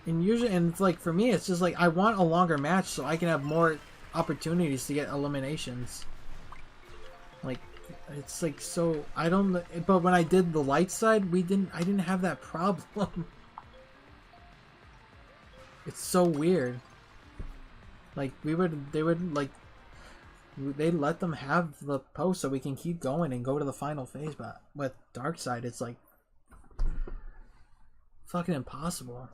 and it's like, for me, it's just like, I want a longer match so I can have more opportunities to get eliminations. Like, it's like, so I don't. But when I did the light side, I didn't have that problem. It's so weird. Like, they'd let them have the post so we can keep going and go to the final phase, but with Darkside, it's like fucking impossible.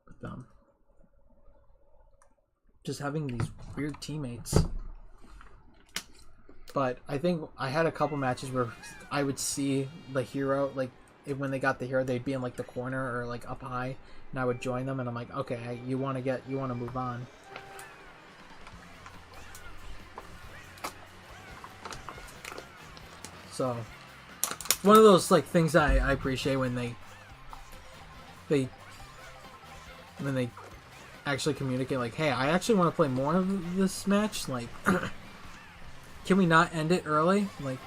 With them just having these weird teammates. But I think I had a couple matches where I would see the hero, like when they got the hero, they'd be in like the corner or like up high, and I would join them, and I'm like, okay, you want to move on. So, one of those like things I appreciate when they actually communicate, like, hey, I actually want to play more of this match. Like, can we not end it early? Like,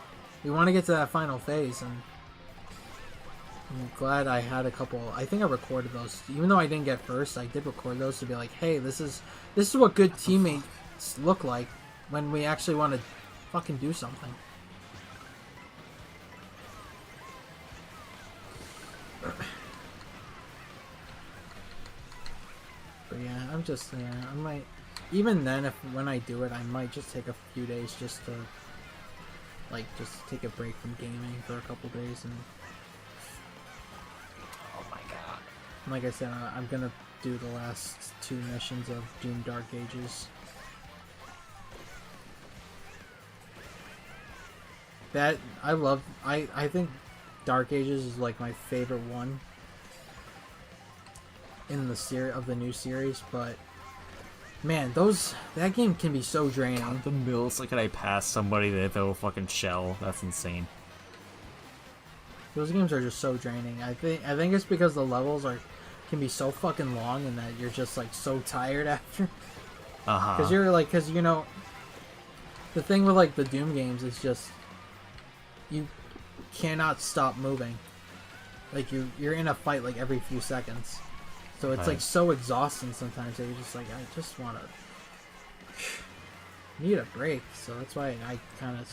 we want to get to that final phase, and I'm glad I had a couple. I think I recorded those, even though I didn't get first. I did record those to be like, hey, this is what good teammates look like when we actually want to fucking do something. But yeah, I might, even then, when I do it, I might just take a few days just to, like, just take a break from gaming for a couple days, and Oh my god. like I said, I'm gonna do the last 2 missions of Doom Dark Ages. That, I think Dark Ages is like my favorite one in the new series, but man, that game can be so draining. The millisecond I pass somebody, they throw a fucking shell. That's insane. Those games are just so draining. I think it's because the levels can be so fucking long, and that you're just like so tired after. Because because you know, the thing with like the Doom games is just you cannot stop moving. Like you're in a fight like every few seconds, so it's like so exhausting sometimes that you're just like, I just want to need a break. So that's why I kind of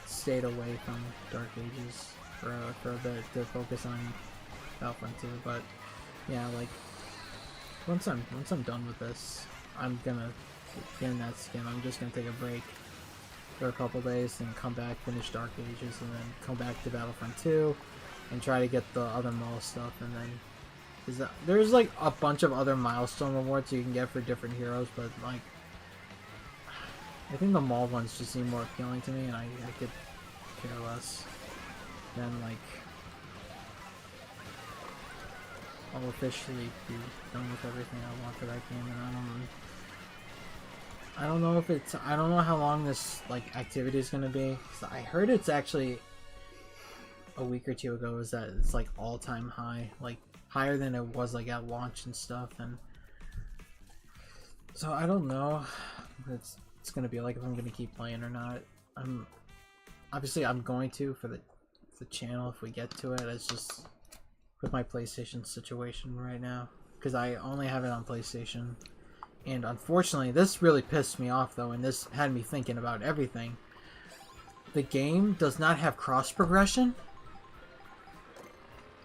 stayed away from Dark Ages for a bit to focus on Battlefront 2. But yeah, like once I'm done with this, I'm gonna get in that skin. I'm just gonna take a break for a couple days and come back, finish Dark Ages, and then come back to Battlefront 2 and try to get the other mall stuff. And then there's like a bunch of other milestone rewards you can get for different heroes, but like I think the mall ones just seem more appealing to me, and I could care less. Then like I'll officially be done with everything I want for that game, and I don't know how long this like activity is gonna be. 'Cause I heard it's actually a week or two ago is that it's like all-time high, like higher than it was like at launch and stuff. And so I don't know what it's gonna be like, if I'm gonna keep playing or not. I'm going to for the channel if we get to it. It's just with my PlayStation situation right now, because I only have it on PlayStation. And unfortunately, this really pissed me off though, and this had me thinking about everything. The game does not have cross progression,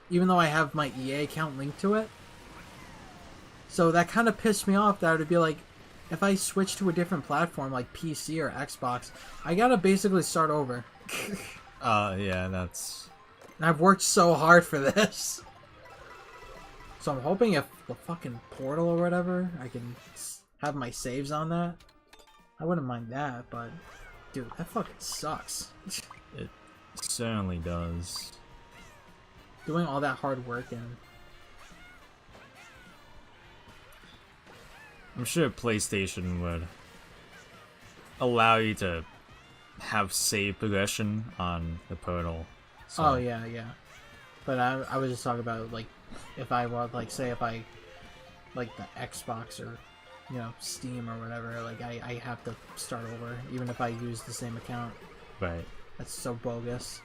even though I have my EA account linked to it. So that kind of pissed me off, that it would be like, if I switch to a different platform like PC or Xbox, I gotta basically start over. Yeah, that's... And I've worked so hard for this. So I'm hoping if the fucking Portal or whatever, I can have my saves on that. I wouldn't mind that, but dude, that fucking sucks. It certainly does. Doing all that hard work and... I'm sure PlayStation would allow you to have save progression on the Portal. So. Oh yeah, yeah. But I was just talking about like, if I want, like, say if I like the Xbox or, you know, Steam or whatever, like I have to start over even if I use the same account. Right. That's so bogus.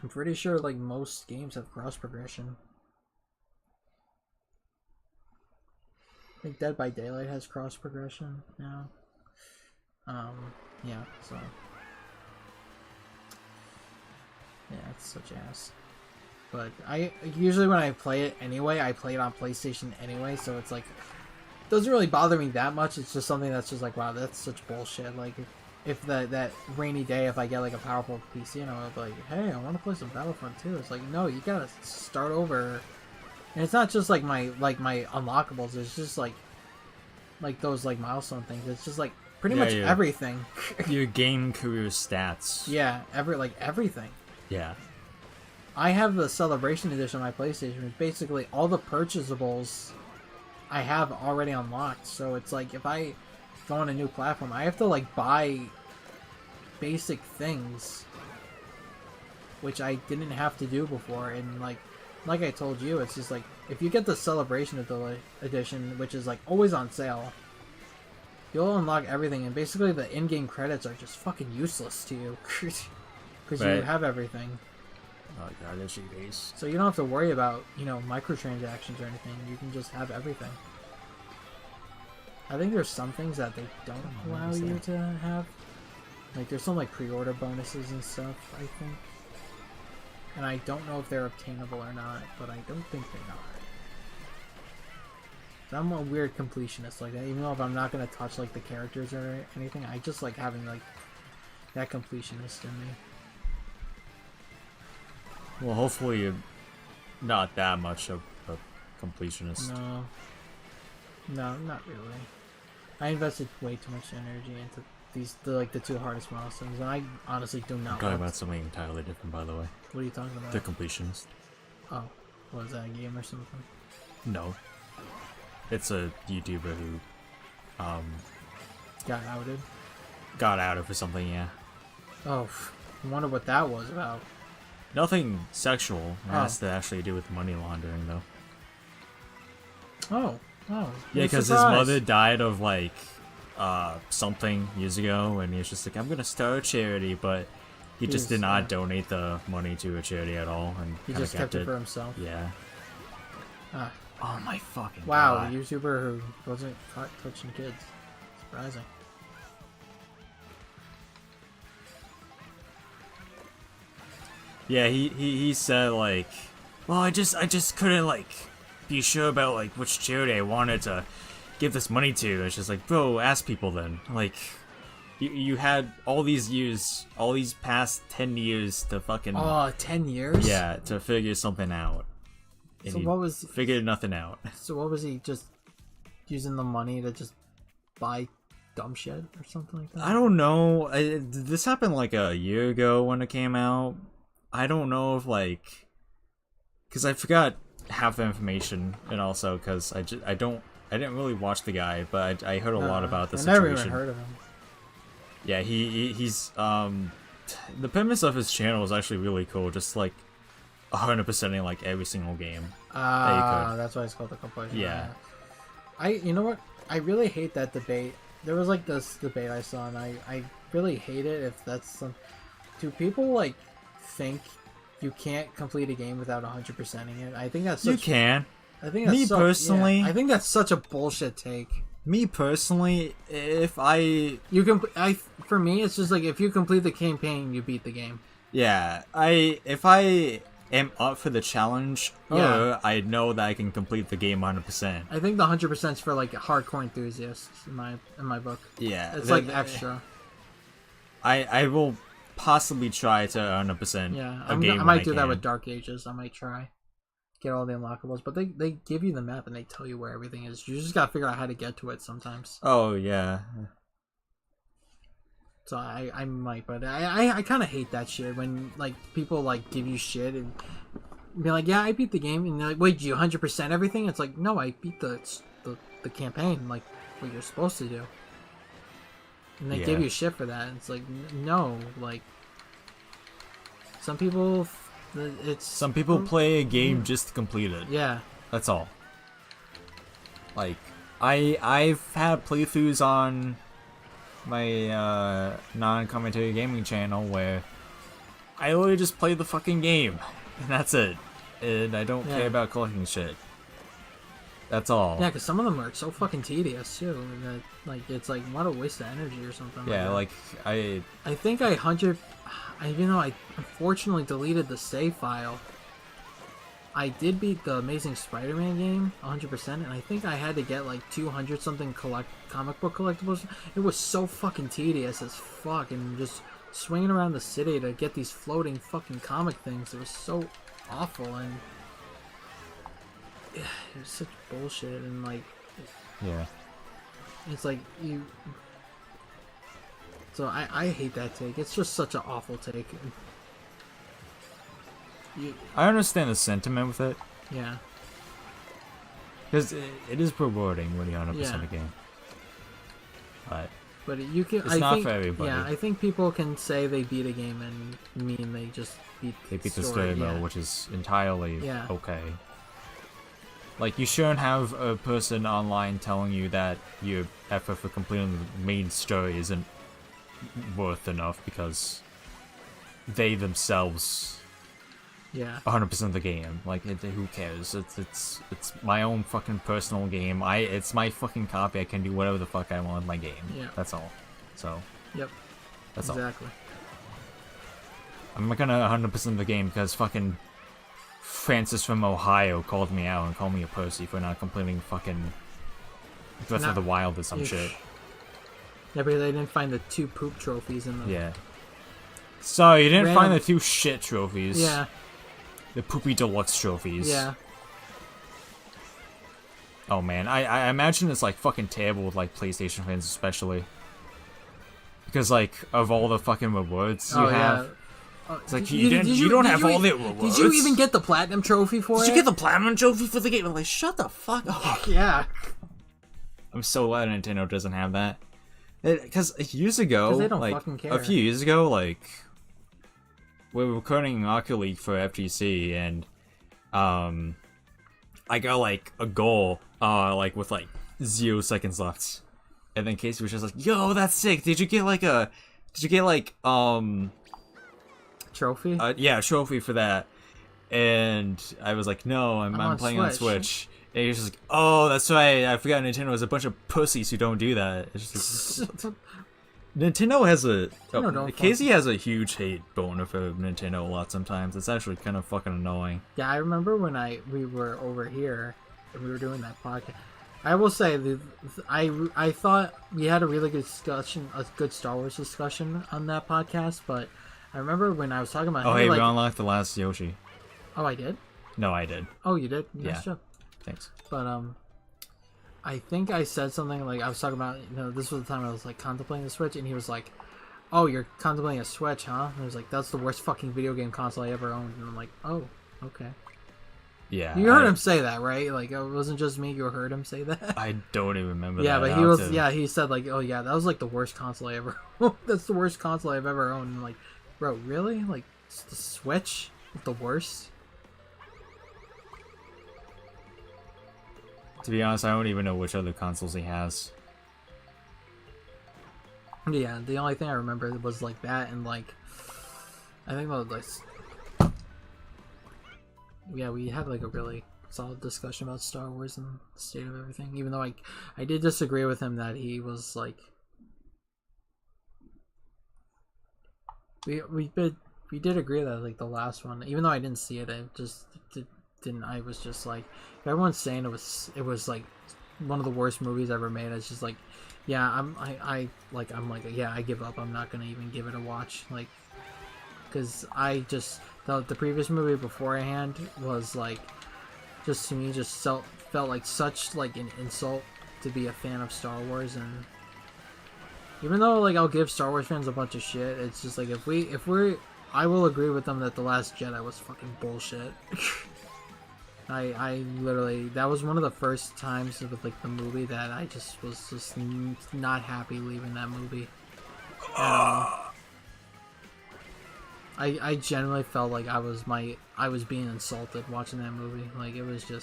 I'm pretty sure like most games have cross progression. I think Dead by Daylight has cross progression now. Yeah, so yeah, it's such ass. But I usually, when I play it anyway, I play it on PlayStation anyway, so it's like, it doesn't really bother me that much. It's just something that's just like, wow, that's such bullshit. Like, if that rainy day, if I get like a powerful PC and I'm like, hey, I want to play some Battlefront 2, it's like, no, you gotta start over. And it's not just like my unlockables, it's just like those like milestone things. It's just like pretty much everything. Your game career stats. Yeah, everything. Yeah. I have the Celebration Edition on my PlayStation, which basically all the purchasables I have already unlocked. So it's like, if I go on a new platform, I have to like buy basic things, which I didn't have to do before. And like I told you, it's just like, if you get the Celebration Edition, which is like always on sale, you'll unlock everything, and basically the in-game credits are just fucking useless to you because you have everything. Oh god, that's your base. So you don't have to worry about, you know, microtransactions or anything. You can just have everything. I think there's some things that they don't allow you to have. Like, there's some like pre-order bonuses and stuff, I think. And I don't know if they're obtainable or not, but I don't think they are. So I'm a weird completionist like that. Even though if I'm not gonna touch like the characters or anything, I just like having like that completionist in me. Well, hopefully you're not that much of a completionist. No, not really. I invested way too much energy into the two hardest milestones, and I honestly do not. I'm talking about something entirely different, by the way. What are you talking about? The completionist. Oh, was that a game or something? No. It's a YouTuber who, got outed. got outed for something, yeah. Oh, I wonder what that was about. Nothing sexual. It has to actually do with money laundering, though. Oh. Yeah, because his mother died of, like, something years ago, and he was just like, I'm gonna start a charity, but he just did not donate the money to a charity at all, and he just kept it for himself. Yeah. Ah. Oh my fucking wow, god. a YouTuber who wasn't caught touching kids. Surprising. Yeah, he said, like, well, I just couldn't, like, be sure about, like, which charity I wanted to give this money to. It's just like, bro, ask people then. Like, you had all these years, all these past 10 years to fucking... Oh, 10 years? Yeah, to figure something out. And so what was... Figured nothing out. So what was he, just using the money to just buy dumb shit or something like that? I don't know. This happened, like, a year ago when it came out. I don't know if, like... Because I forgot half the information, and also because I didn't really watch the guy, but I heard a lot about the situation. I never even heard of him. Yeah, he's the premise of his channel is actually really cool. Just like 100%ing like every single game. That's why it's called the compilation. Yeah. You know what? I really hate that debate. There was like this debate I saw, and I really hate it. If that's some, do people like think you can't complete a game without 100%ing it? I think that's such, You can. I think that's personally, yeah, I think that's such a bullshit take. Me personally, if I for me, it's just like if you complete the campaign, you beat the game. yeah, if I am up for the challenge, I know that I can complete the game 100%. I think the 100% is for like hardcore enthusiasts in my book. Yeah, It's like extra. I will possibly try to 100%. Yeah, a game I might do when that can. with Dark Ages. I might try get all the unlockables, but they give you the map and they tell you where everything is. You just gotta figure out how to get to it sometimes. Oh yeah. So I might, but I kind of hate that shit when like people like give you shit and be like, yeah, I beat the game, and they're like, wait, do you 100% everything? It's like, no, I beat the campaign, like what you're supposed to do. And they give you shit for that. And it's like, no, like some people play a game just to complete it. Yeah. That's all. Like I've had playthroughs on my non-commentary gaming channel where I literally just play the fucking game and that's it. And I don't care about collecting shit. That's all. Yeah, because some of them are so fucking tedious too. That, like, it's like what a waste of energy or something. Yeah, like I think I unfortunately deleted the save file. I did beat the Amazing Spider-Man game 100%, and I think I had to get like 200 something comic book collectibles. It was so fucking tedious as fuck, and just swinging around the city to get these floating fucking comic things. It was so awful, and it was such bullshit. And like, it's like you. So I hate that take. It's just such an awful take. I understand the sentiment with it. Yeah. Because it is rewarding when you 100% a game. But you can. It's not for everybody. Yeah, I think people can say they beat a game and mean they just beat. the story mode, which is entirely Yeah. okay. Like, you shouldn't have a person online telling you that your effort for completing the main story isn't worth enough because they themselves 100% of the game. Like, who cares? It's my own fucking personal game. It's my fucking copy. I can do whatever the fuck I want with my game. Yeah. That's all. So. Yep. That's all. Exactly. I'm not gonna 100% the game because fucking Francis from Ohio called me out and called me a pussy for not completing fucking Breath of the Wild or some shit. Yeah, but they didn't find the 2 poop trophies in the. Yeah. Sorry, you didn't find the 2 shit trophies. Yeah. The poopy deluxe trophies. Yeah. Oh man, I imagine it's like fucking terrible with like PlayStation fans especially. Because like of all the fucking rewards you have. It's like you don't have all the rewards. Did you even get the platinum trophy for it? Did you get the platinum trophy for the game? I'm like, shut the fuck up. Yeah. I'm so glad Nintendo doesn't have that. Because years ago, they don't like fucking care. a few years ago, like we were recording Rocket League for FGC, and I got like a goal, like with like 0 seconds left, and then Casey was just like, "Yo, that's sick! Did you get like trophy? Yeah, a trophy for that?" And I was like, "No, I'm playing on Switch." And he was just like, "Oh, that's right. I forgot Nintendo has a bunch of pussies who don't do that." It's just like, Nintendo has Casey has a huge hate boner for Nintendo a lot sometimes. It's actually kind of fucking annoying. Yeah, I remember when we were over here and we were doing that podcast. I will say I thought we had a really good discussion, a good Star Wars discussion on that podcast. But I remember when I was talking about. Oh, hey, we unlocked the last Yoshi. Oh, I did. No, I did. Oh, you did. Nice Yeah. job. Thanks. But I think I said something like I was talking about. This was the time I was like contemplating the Switch, and he was like, "Oh, you're contemplating a Switch, huh?" And I was like, "That's the worst fucking video game console I ever owned." And I'm like, "Oh, okay." Yeah. You heard him say that, right? Like, it wasn't just me. You heard him say that. I don't even remember Yeah, that. but he was. Yeah, he said like, "Oh yeah, that was like the worst console I ever. That's the worst console I've ever owned." And like, bro, really? Like, the Switch, the worst? To be honest, I don't even know which other consoles he has. Yeah, the only thing I remember was like that, and like, I think that was like, yeah, we had like a really solid discussion about Star Wars and the state of everything. Even though I did disagree with him that he was like, we did agree that like the last one, even though I didn't see it, I just didn't. I was just like, everyone's saying it was like one of the worst movies ever made. It's just like, yeah, I'm like, yeah, I give up. I'm not gonna even give it a watch, like, because I just the previous movie beforehand was like, just to me, just felt like such like an insult to be a fan of Star Wars. And even though like I'll give Star Wars fans a bunch of shit, it's just like if we're I will agree with them that The Last Jedi was fucking bullshit. I literally, that was one of the first times with like the movie that I just was just not happy leaving that movie at all. I genuinely felt like I was being insulted watching that movie. Like, it was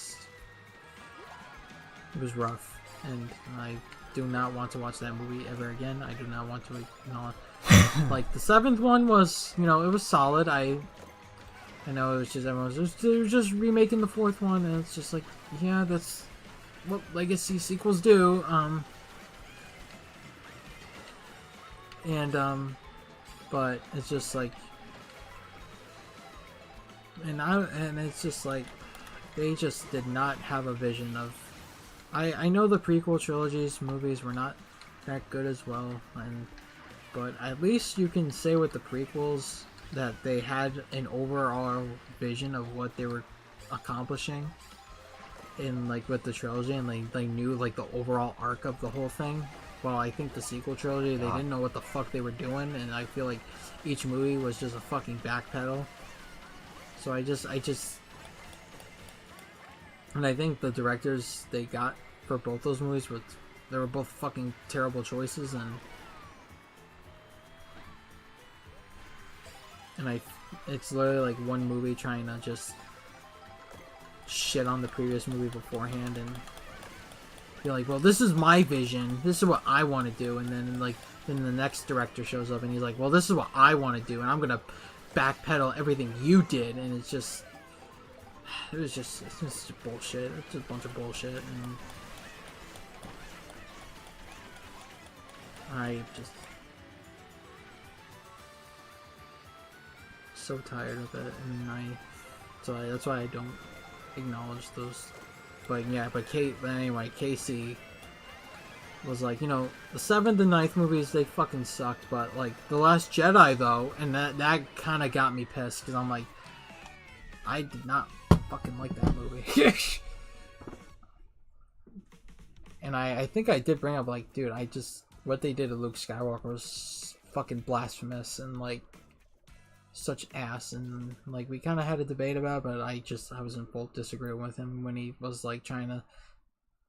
rough, and I do not want to watch that movie ever again. I do not want to, like, the seventh one was, it was solid. I know it was just, they were just remaking the fourth one, and it's just like, yeah, that's what legacy sequels do. But it's just like, and it's just like, they just did not have a vision of. I know the prequel trilogies movies were not that good as well, but at least you can say with the prequels that they had an overall vision of what they were accomplishing in, like, with the trilogy, and they knew like the overall arc of the whole thing. Well, I think the sequel trilogy, they didn't know what the fuck they were doing, and I feel like each movie was just a fucking backpedal. So I just and I think the directors they got for both those movies they were both fucking terrible choices, and it's literally like one movie trying to just shit on the previous movie beforehand and be like, well, this is my vision, this is what I want to do, and then the next director shows up and he's like, well, this is what I want to do, and I'm gonna backpedal everything you did, and it's just bullshit. It's just a bunch of bullshit, and I just so tired of it, and that's why I don't acknowledge those. But yeah, but anyway, Casey was like, the 7th and 9th movies, they fucking sucked, but like The Last Jedi though, and that kind of got me pissed, because I'm like, I did not fucking like that movie. And I think I did bring up, like, dude, what they did to Luke Skywalker was fucking blasphemous and like such ass, and like we kind of had a debate about it, but I was in full disagreement with him when he was like trying to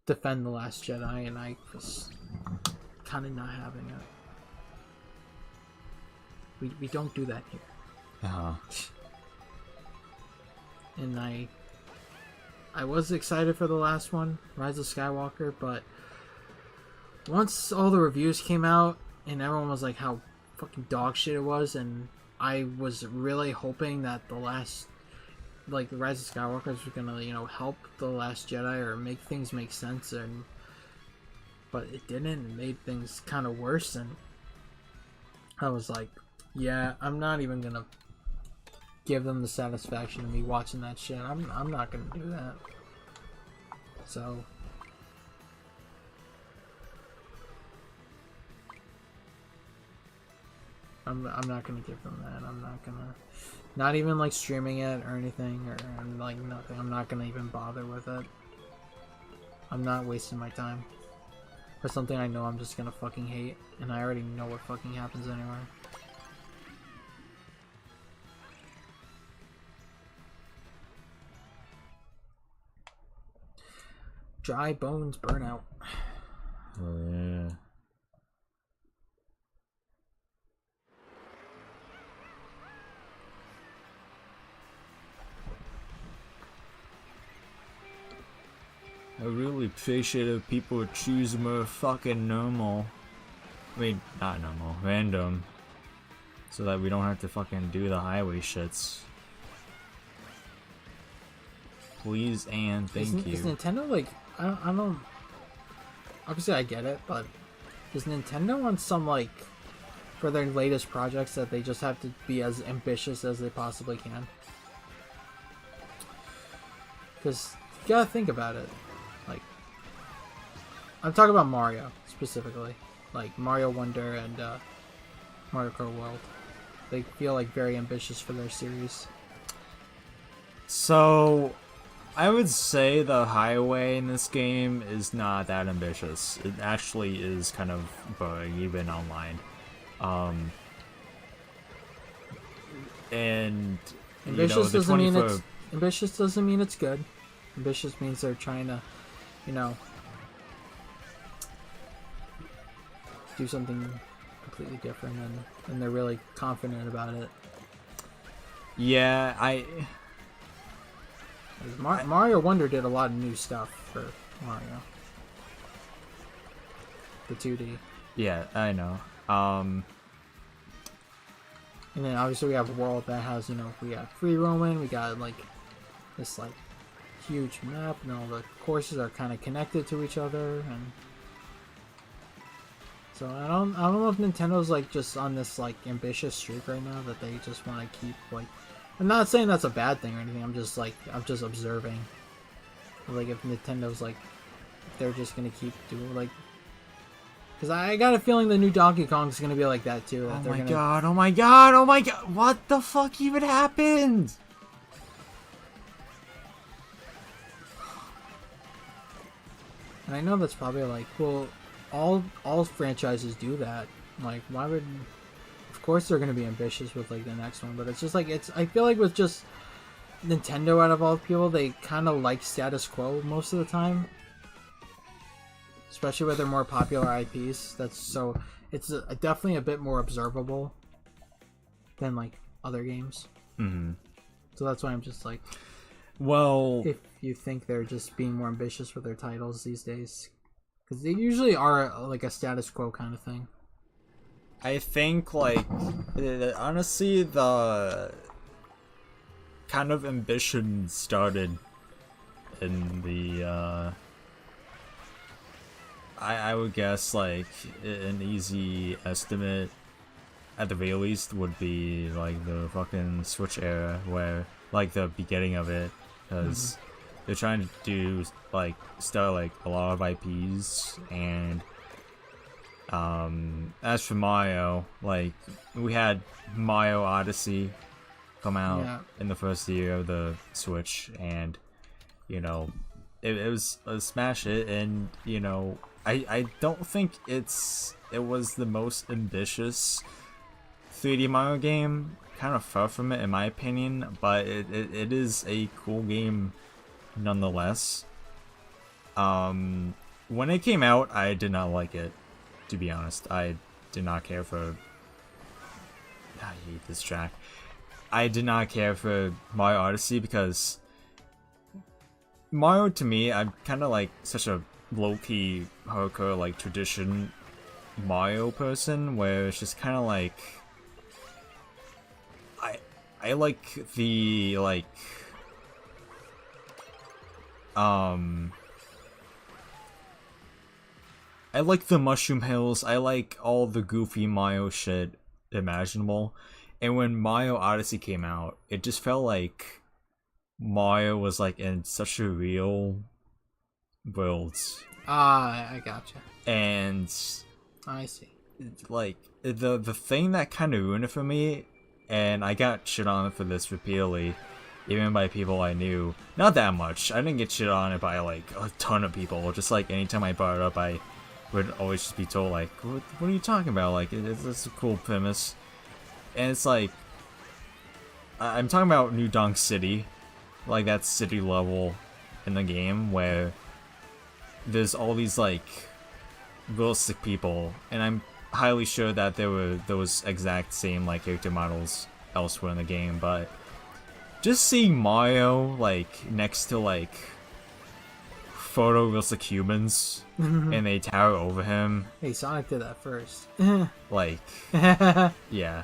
defend The Last Jedi, and I was kind of not having it. We don't do that here. And I was excited for the last one, Rise of Skywalker, but once all the reviews came out and everyone was like how fucking dog shit it was, and I was really hoping that the Rise of Skywalker was gonna, help The Last Jedi or make things make sense, but it didn't. It made things kind of worse, and I was like, yeah, I'm not even gonna give them the satisfaction of me watching that shit. I'm not gonna do that. So I'm not gonna give them that. I'm not gonna, not even like streaming it or anything, or like nothing. I'm not gonna even bother with it. I'm not wasting my time for something I know I'm just gonna fucking hate, and I already know what fucking happens anyway. Dry Bones Burnout. Oh yeah. I really appreciate if people would choose more fucking normal. I mean, not normal, random. So that we don't have to fucking do the highway shits. Please and thank you. Is Nintendo like, I don't, obviously I get it, but is Nintendo on some like, for their latest projects that they just have to be as ambitious as they possibly can? Because you gotta think about it. Like, I'm talking about Mario specifically, like Mario Wonder and Mario Kart World. They feel like very ambitious for their series. So, I would say the highway in this game is not that ambitious. It actually is kind of boring, even online. And Ambitious the doesn't mean 24 it's ambitious doesn't mean it's good. Ambitious means they're trying to, do something completely different, and they're really confident about it. Yeah, Mario Wonder did a lot of new stuff for Mario. The 2D. Yeah, I know. And then obviously we have a world that has, we got free roaming, we got like this like huge map, and all the courses are kind of connected to each other, and so I don't know if Nintendo's like just on this like ambitious streak right now that they just want to keep like. I'm not saying that's a bad thing or anything. I'm just observing. Like if Nintendo's like, they're just gonna keep doing like. Because I got a feeling the new Donkey Kong's gonna be like that too. Oh my god, oh my god, oh my god, what the fuck even happened? And I know that's probably like, well, all franchises do that. Like, why would... Of course they're gonna be ambitious with like the next one, but it's just like, I feel like with just Nintendo out of all people, they kind of like status quo most of the time. Especially with their more popular IPs. It's definitely a bit more observable than like other games. Mm-hmm. So that's why I'm just like, well, if you think they're just being more ambitious with their titles these days, because they usually are like a status quo kind of thing. I think like honestly the kind of ambition started in the I would guess like an easy estimate at the very least would be like the fucking Switch era, where like the beginning of it, because they're trying to do like start like a lot of IPs. And as for Mario, like we had Mario Odyssey come out in the first year of the Switch, and it was a smash hit, and I don't think it was the most ambitious 3D Mario game. Kind of far from it in my opinion, but it is a cool game nonetheless. When it came out, I did not like it, to be honest. I did not care for... I hate this track. I did not care for Mario Odyssey because Mario, to me, I'm kind of like such a low-key, hardcore, like tradition Mario person, where it's just kind of like I like the like I like the Mushroom Hills. I like all the goofy Mario shit imaginable. And when Mario Odyssey came out, it just felt like Mario was like in such a real world. I gotcha. And I see. Like the thing that kind of ruined it for me, and I got shit on for this repeatedly, even by people I knew. Not that much. I didn't get shit on it by like a ton of people. Just like anytime I brought it up, I would always just be told like, "What are you talking about? Like, it's a cool premise." And it's like, I'm talking about New Donk City, like that city level in the game where there's all these like realistic people, and I'm highly sure that there were those exact same like character models elsewhere in the game, but just seeing Mario like next to like photorealistic humans and they tower over him. Hey, Sonic did that first. Like, yeah,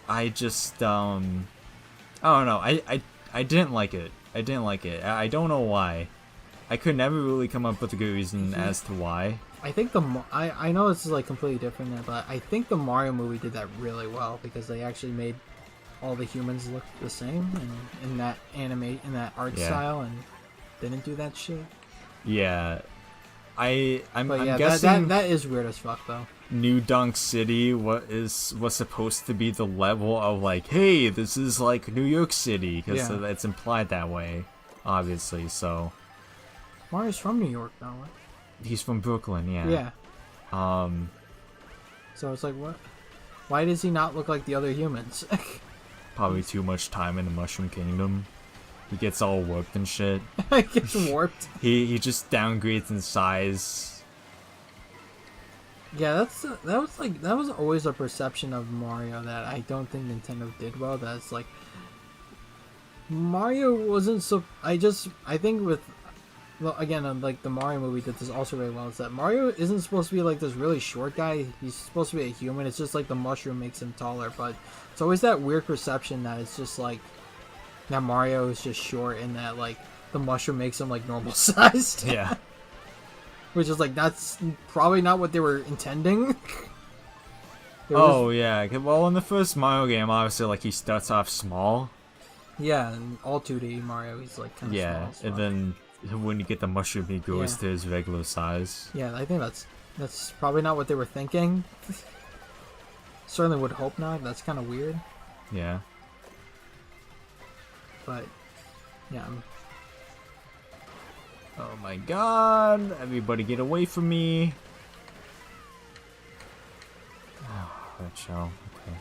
I just I don't know. I didn't like it. I didn't like it. I don't know why. I could never really come up with a good reason as to why. I think I know this is like completely different now, but I think the Mario movie did that really well because they actually made all the humans look the same and in that in that art style, and didn't do that shit. Yeah, I'm yeah, guessing that is weird as fuck though. New Dunk City was supposed to be the level of like, hey, this is like New York City because it's implied that way, obviously. So Mario's from New York though. Right? He's from Brooklyn, yeah. Yeah. So it's like, what? Why does he not look like the other humans? Probably too much time in the Mushroom Kingdom. He gets all warped and shit. He gets warped. He just downgrades in size. Yeah, that was always a perception of Mario that I don't think Nintendo did well. That's like Mario wasn't so. I think with. Well, again, like the Mario movie did this also really well. Is that Mario isn't supposed to be like this really short guy. He's supposed to be a human. It's just like the mushroom makes him taller. But it's always that weird perception that it's just like that Mario is just short and that like the mushroom makes him like normal sized. Yeah. Which is like that's probably not what they were intending. Yeah. Well, in the first Mario game, obviously, like he starts off small. Yeah, and all 2D Mario, he's like kind of small. Yeah, and then when you get the mushroom, he goes to his regular size. Yeah, I think that's probably not what they were thinking. Certainly would hope not. That's kind of weird. Yeah. But, yeah. Oh my god! Everybody get away from me! Oh, that shell. Okay.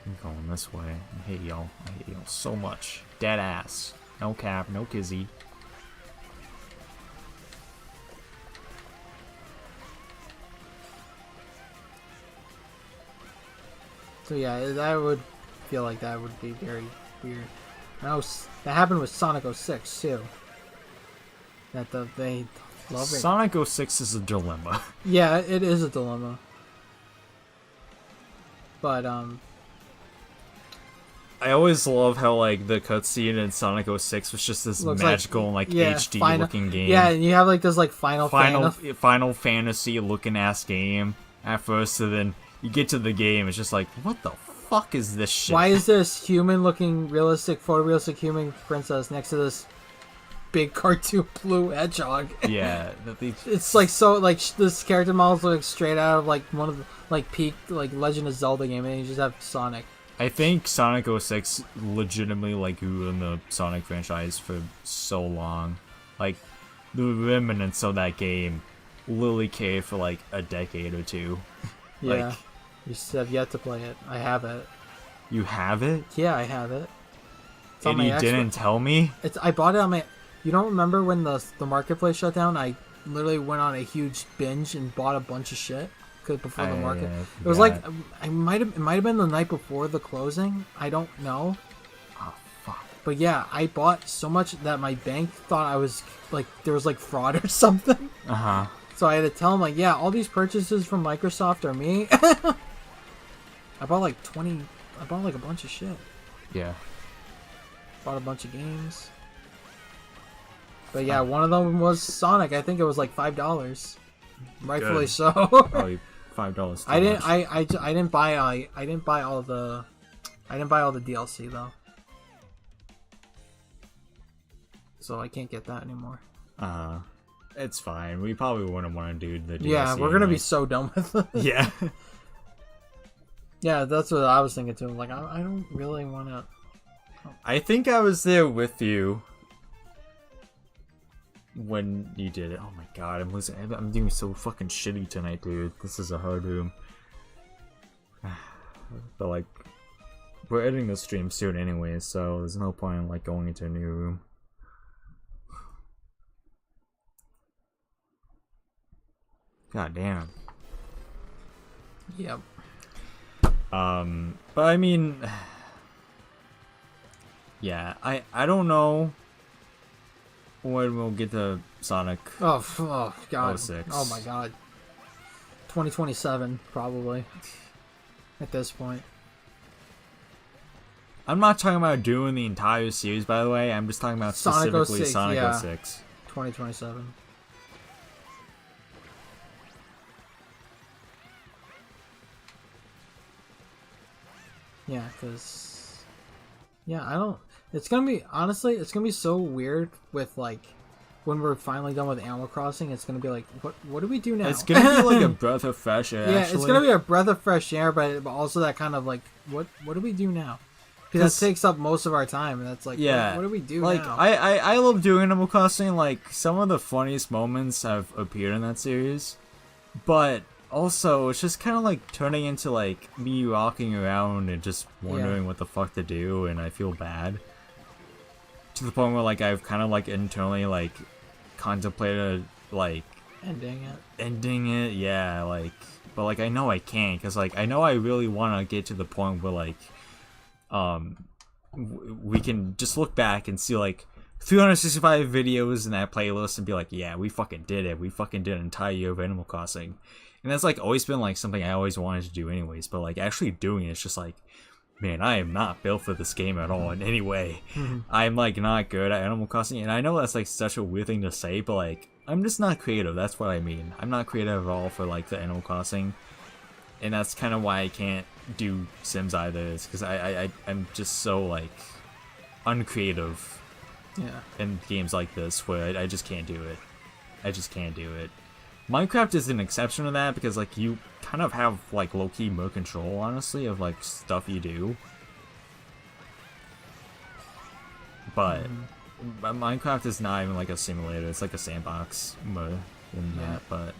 I'm going this way. I hate y'all. I hate y'all so much. Dead ass. No cap, no kizzy. So yeah, I would feel like that would be very weird. That happened with Sonic 06 too. That they love it. Sonic 06 is a dilemma. Yeah, it is a dilemma. But I always love how like the cutscene in Sonic 06 was just this magical like HD looking game. Yeah, and you have like this like Final Fantasy looking ass game at first, and then you get to the game, it's just like, what the fuck is this shit? Why is this human looking photorealistic human princess next to this big cartoon blue hedgehog? Yeah, it's like so like this character models look straight out of like one of the like peak like Legend of Zelda game, and you just have Sonic. I think Sonic 06 legitimately like ruined the Sonic franchise for so long. Like the remnants of that game literally carried for like a decade or two. Yeah. Like, you have yet to play it. I have it. You have it? Yeah, I have it. And you didn't tell me? I bought it on my. You don't remember when the marketplace shut down? I literally went on a huge binge and bought a bunch of shit before the market. It was like it might have been the night before the closing. I don't know. Oh fuck. But yeah, I bought so much that my bank thought I was like there was like fraud or something. Uh huh. So I had to tell them like, yeah, all these purchases from Microsoft are me. I bought like 20. I bought like a bunch of shit. Yeah. Bought a bunch of games. But yeah, one of them was Sonic. I think it was like $5. Rightfully so. Probably $5. I didn't buy all the DLC though. So I can't get that anymore. It's fine. We probably wouldn't want to do the DLC. Yeah, we're gonna be so done with it. Yeah. Yeah, that's what I was thinking too. Like, I don't really want to. I think I was there with you when you did it. Oh my god, I'm doing so fucking shitty tonight, dude. This is a hard room. But like, we're editing the stream soon anyway, so there's no point in like going into a new room. God damn. Yep. But I mean, yeah, I don't know when we'll get to Sonic. Oh god. 06. Oh my god. 2027 probably. At this point. I'm not talking about doing the entire series, by the way. I'm just talking about Sonic specifically 06, Sonic yeah. 06. 2027. Yeah, because... Yeah, I don't... It's gonna be... Honestly, it's gonna be so weird with, like... When we're finally done with Animal Crossing, it's gonna be like, what do we do now? It's gonna be like a breath of fresh air, yeah, actually. it's gonna be a breath of fresh air, but also that kind of like, what do we do now? Because that takes up most of our time, and that's like, yeah, what do we do like, now? I love doing Animal Crossing. Like, some of the funniest moments have appeared in that series, but also it's just kind of like turning into like me walking around and just wondering what the fuck to do, and I feel bad. To the point where like I've kind of like internally like contemplated like ending it. Yeah, like, but like I know I can't, because like I know I really want to get to the point where like we can just look back and see like 365 videos in that playlist and be like, yeah, we fucking did it. We fucking did an entire year of Animal Crossing. And that's like always been like something I always wanted to do anyways, but like actually doing it's just like, man, I am not built for this game at all in any way. I'm like not good at Animal Crossing, and I know that's like such a weird thing to say, but like I'm just not creative. That's what I mean. I'm not creative at all for like the Animal Crossing, and that's kind of why I can't do Sims either. Is because I'm just so like uncreative. Yeah. In games like this, where I just can't do it. I just can't do it. Minecraft is an exception to that, because like you kind of have like low-key more control, honestly, of like stuff you do. But Minecraft is not even like a simulator, it's like a sandbox more than that. But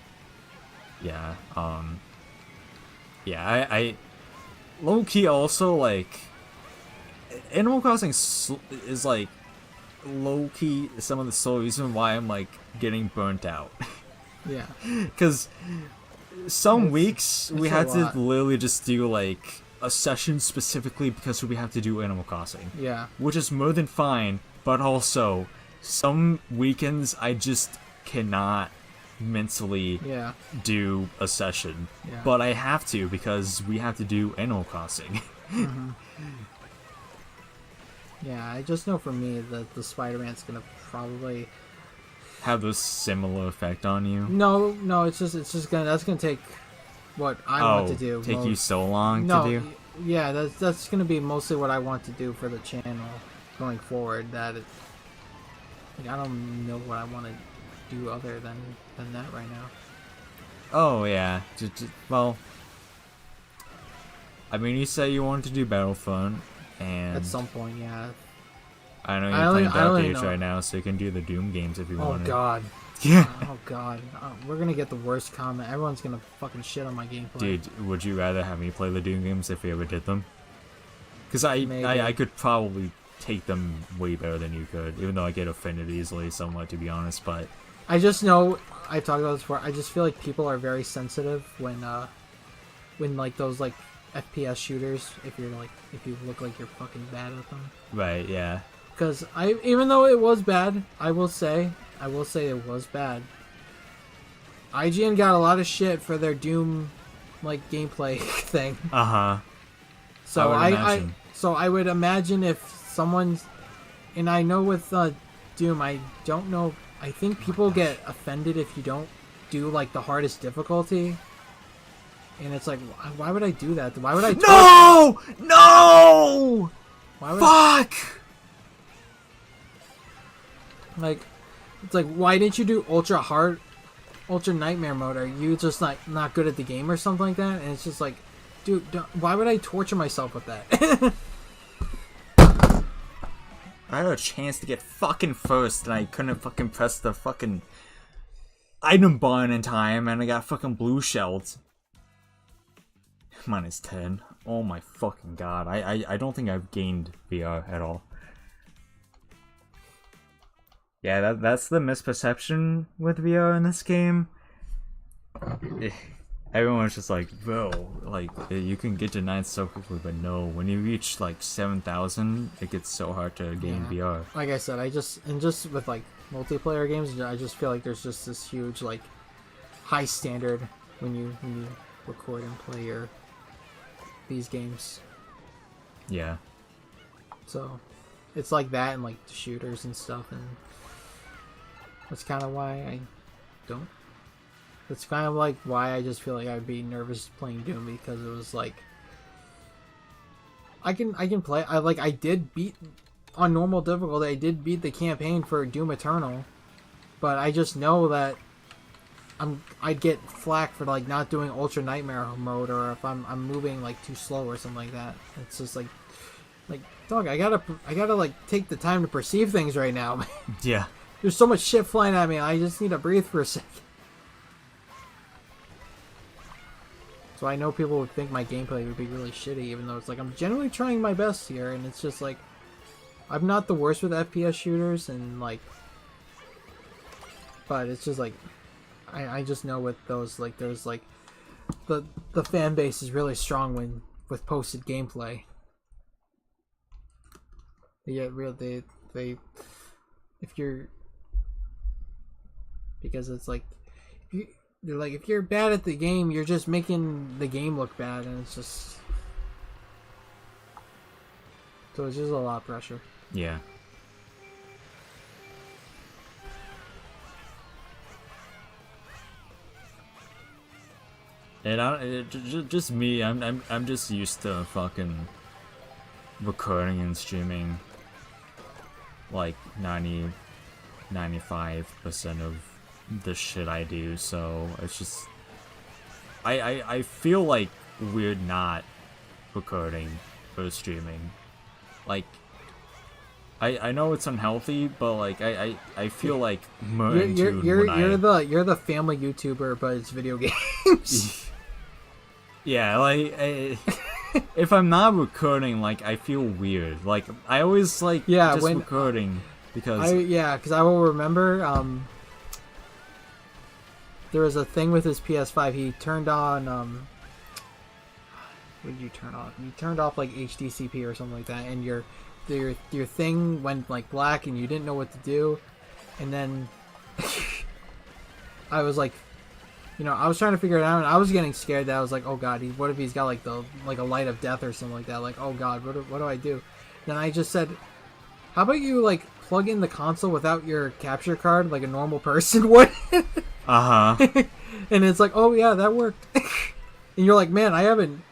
yeah, yeah, I low-key also like Animal Crossing is like low-key some of the sole reason why I'm like getting burnt out. Yeah. Because some weeks we had to lot. literally just do like a session specifically because we have to do Animal Crossing. Yeah. Which is more than fine, but also some weekends I just cannot mentally do a session. Yeah. But I have to, because we have to do Animal Crossing. Yeah, I just know for me that the Spider-Man's gonna probably have a similar effect on you. No, that's gonna take what I want to do. Take you so long to do? Yeah, that's gonna be mostly what I want to do for the channel going forward. That I don't know what I want to do other than that right now. Oh yeah, well, I mean, you said you wanted to do Battlefront, and at some point, yeah. I know you're playing Dark Age right now, so you can do the Doom games if you want. Oh god. Yeah. Oh god. We're gonna get the worst comment. Everyone's gonna fucking shit on my gameplay. Dude, would you rather have me play the Doom games if we ever did them? Because I could probably take them way better than you could, even though I get offended easily somewhat, to be honest. But I just know, I've talked about this before, I just feel like people are very sensitive when like those like FPS shooters, if you look like you're fucking bad at them. Right, yeah. Because even though it was bad, I will say it was bad. IGN got a lot of shit for their Doom like gameplay thing. So I would imagine if someone's, and I know with Doom, I don't know, I think people get offended if you don't do like the hardest difficulty. And it's like, why would I do that? Why would I? No! Why would Fuck! Like, it's like, why didn't you do ultra nightmare mode? Are you just not good at the game or something like that? And it's just like, dude, why would I torture myself with that? I had a chance to get fucking first, and I couldn't fucking press the fucking item button in time, and I got fucking blue shelled. -10. Oh my fucking god. I don't think I've gained VR at all. Yeah, that's the misperception with VR in this game. everyone was just like, bro, like you can get to 9 so quickly, but no, when you reach like 7,000, it gets so hard to gain VR. Like I said, just with like multiplayer games, I just feel like there's just this huge like high standard when you record and play these games. Yeah. So it's like that and like the shooters and stuff, and that's kind of why I don't. That's kind of like why I just feel like I'd be nervous playing Doom, because it was like I can play. I did beat on normal difficulty. I did beat the campaign for Doom Eternal, but I just know that I'd get flack for like not doing Ultra Nightmare mode, or if I'm moving like too slow or something like that. It's just like dog, I gotta like take the time to perceive things right now. Yeah. There's so much shit flying at me. I just need to breathe for a second. So I know people would think my gameplay would be really shitty, even though it's like I'm generally trying my best here, and it's just like I'm not the worst with FPS shooters, and like, but it's just like I just know with those, like, there's like the fan base is really strong with posted gameplay. Yeah, they if you're, because it's like they're like, if you're bad at the game, you're just making the game look bad, and it's just, so it's just a lot of pressure. Yeah. And just me, I'm just used to fucking recording and streaming like 95% of the shit I do, so it's just I feel like weird not recording or streaming. Like I know it's unhealthy, but like I feel like more in tune you're the family YouTuber, but it's video games. Yeah, like if I'm not recording, like I feel weird. Like I always like recording because I will remember there was a thing with his PS5. He turned on what did you turn off? You turned off like HDCP or something like that, and your thing went like black, and you didn't know what to do. And then I was like, I was trying to figure it out, and I was getting scared that I was like, oh god, what if he's got like a light of death or something like that? Like, oh god, what do I do? Then I just said, how about you like plug in the console without your capture card like a normal person would? Uh-huh. And it's like, oh yeah, that worked. And you're like, man, I haven't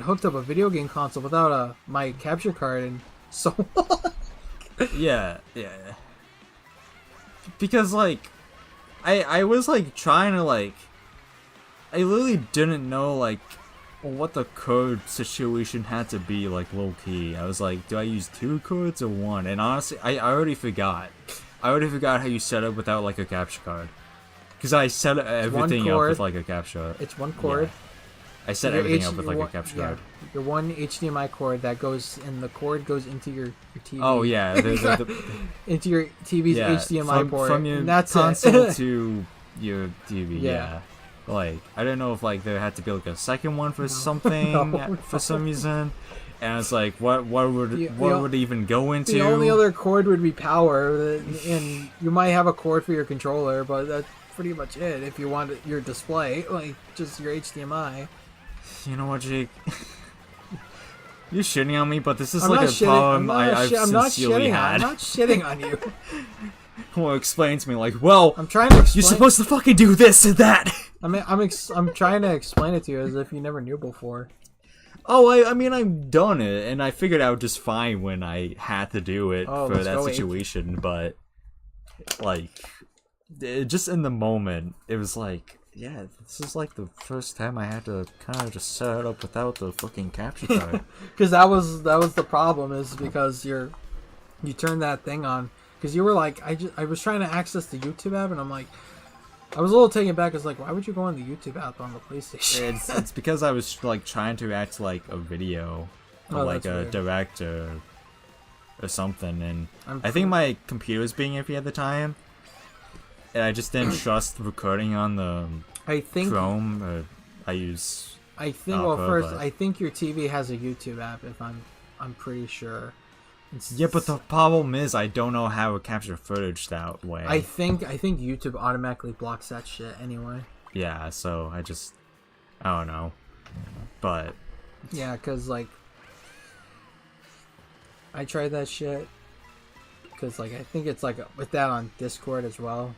hooked up a video game console without my capture card in so long. Yeah. Because like I was like trying to like, I literally didn't know like what the code situation had to be, like low key. I was like, do I use 2 codes or 1? And honestly, I already forgot. how you set it without like a capture card. Because I set everything up with like a capture. It's one cord. Yeah. I set everything up with like a capture card. Your one HDMI cord that goes, and the cord goes into your TV. Oh yeah, into your TV's HDMI port. From your console to your TV. Yeah. Like I don't know if like there had to be like a second one for something for some reason. And it's like, what would it even go into? The only other cord would be power, and you might have a cord for your controller, but that's pretty much it. If you want your display, like just your HDMI. You know what, Jake? You're shitting on me, but this is like a problem I've sincerely had. I'm not shitting on you. Well, explain to me, like, well, I'm trying to explain. You're supposed to fucking do this and that. I'm trying to explain it to you as if you never knew before. Oh, I mean, I've done it, and I figured out just fine when I had to do it for that situation, but, like, just in the moment, it was like, yeah, this is like the first time I had to kind of just set it up without the fucking capture card. Because that was the problem, is because you turned that thing on, because you were like, I was trying to access the YouTube app, and I'm like, I was a little taken back. It's like, why would you go on the YouTube app on the PlayStation? It's because I was like trying to act like a video, or like a director, or something, and I think my computer was being iffy at the time. and I just didn't trust recording on the I think Chrome. I use. I think Opera, well first but- I think your TV has a YouTube app if I'm pretty sure. Yeah, but the problem is I don't know how to capture footage that way. I think YouTube automatically blocks that shit anyway. Yeah, so I don't know. But Yeah, cuz like I tried that shit cuz like I think it's like with that on Discord as well.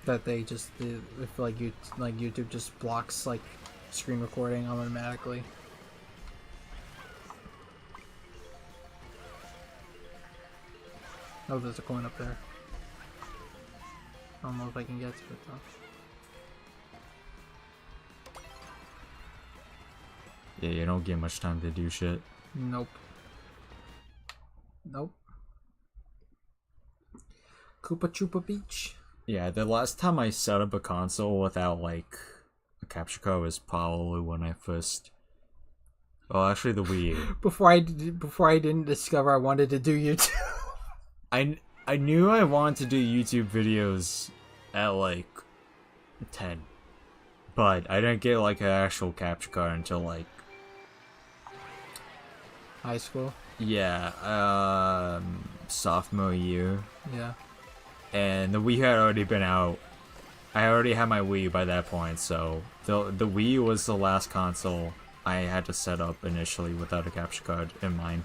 That they just if like YouTube just blocks like screen recording automatically. Oh, there's a coin up there. I don't know if I can get to it though. yeah, you don't get much time to do shit. Nope. Nope. Koopa Troopa Beach. Yeah, the last time I set up a console without like a capture card was probably when I first. Oh, actually, the Wii. Before I didn't discover I wanted to do YouTube. I knew I wanted to do YouTube videos at like 10, but I didn't get like an actual capture card until like High school. sophomore year, Yeah. and the Wii had already been out. I already had my Wii by that point, so the Wii was the last console I had to set up initially without a capture card in mind.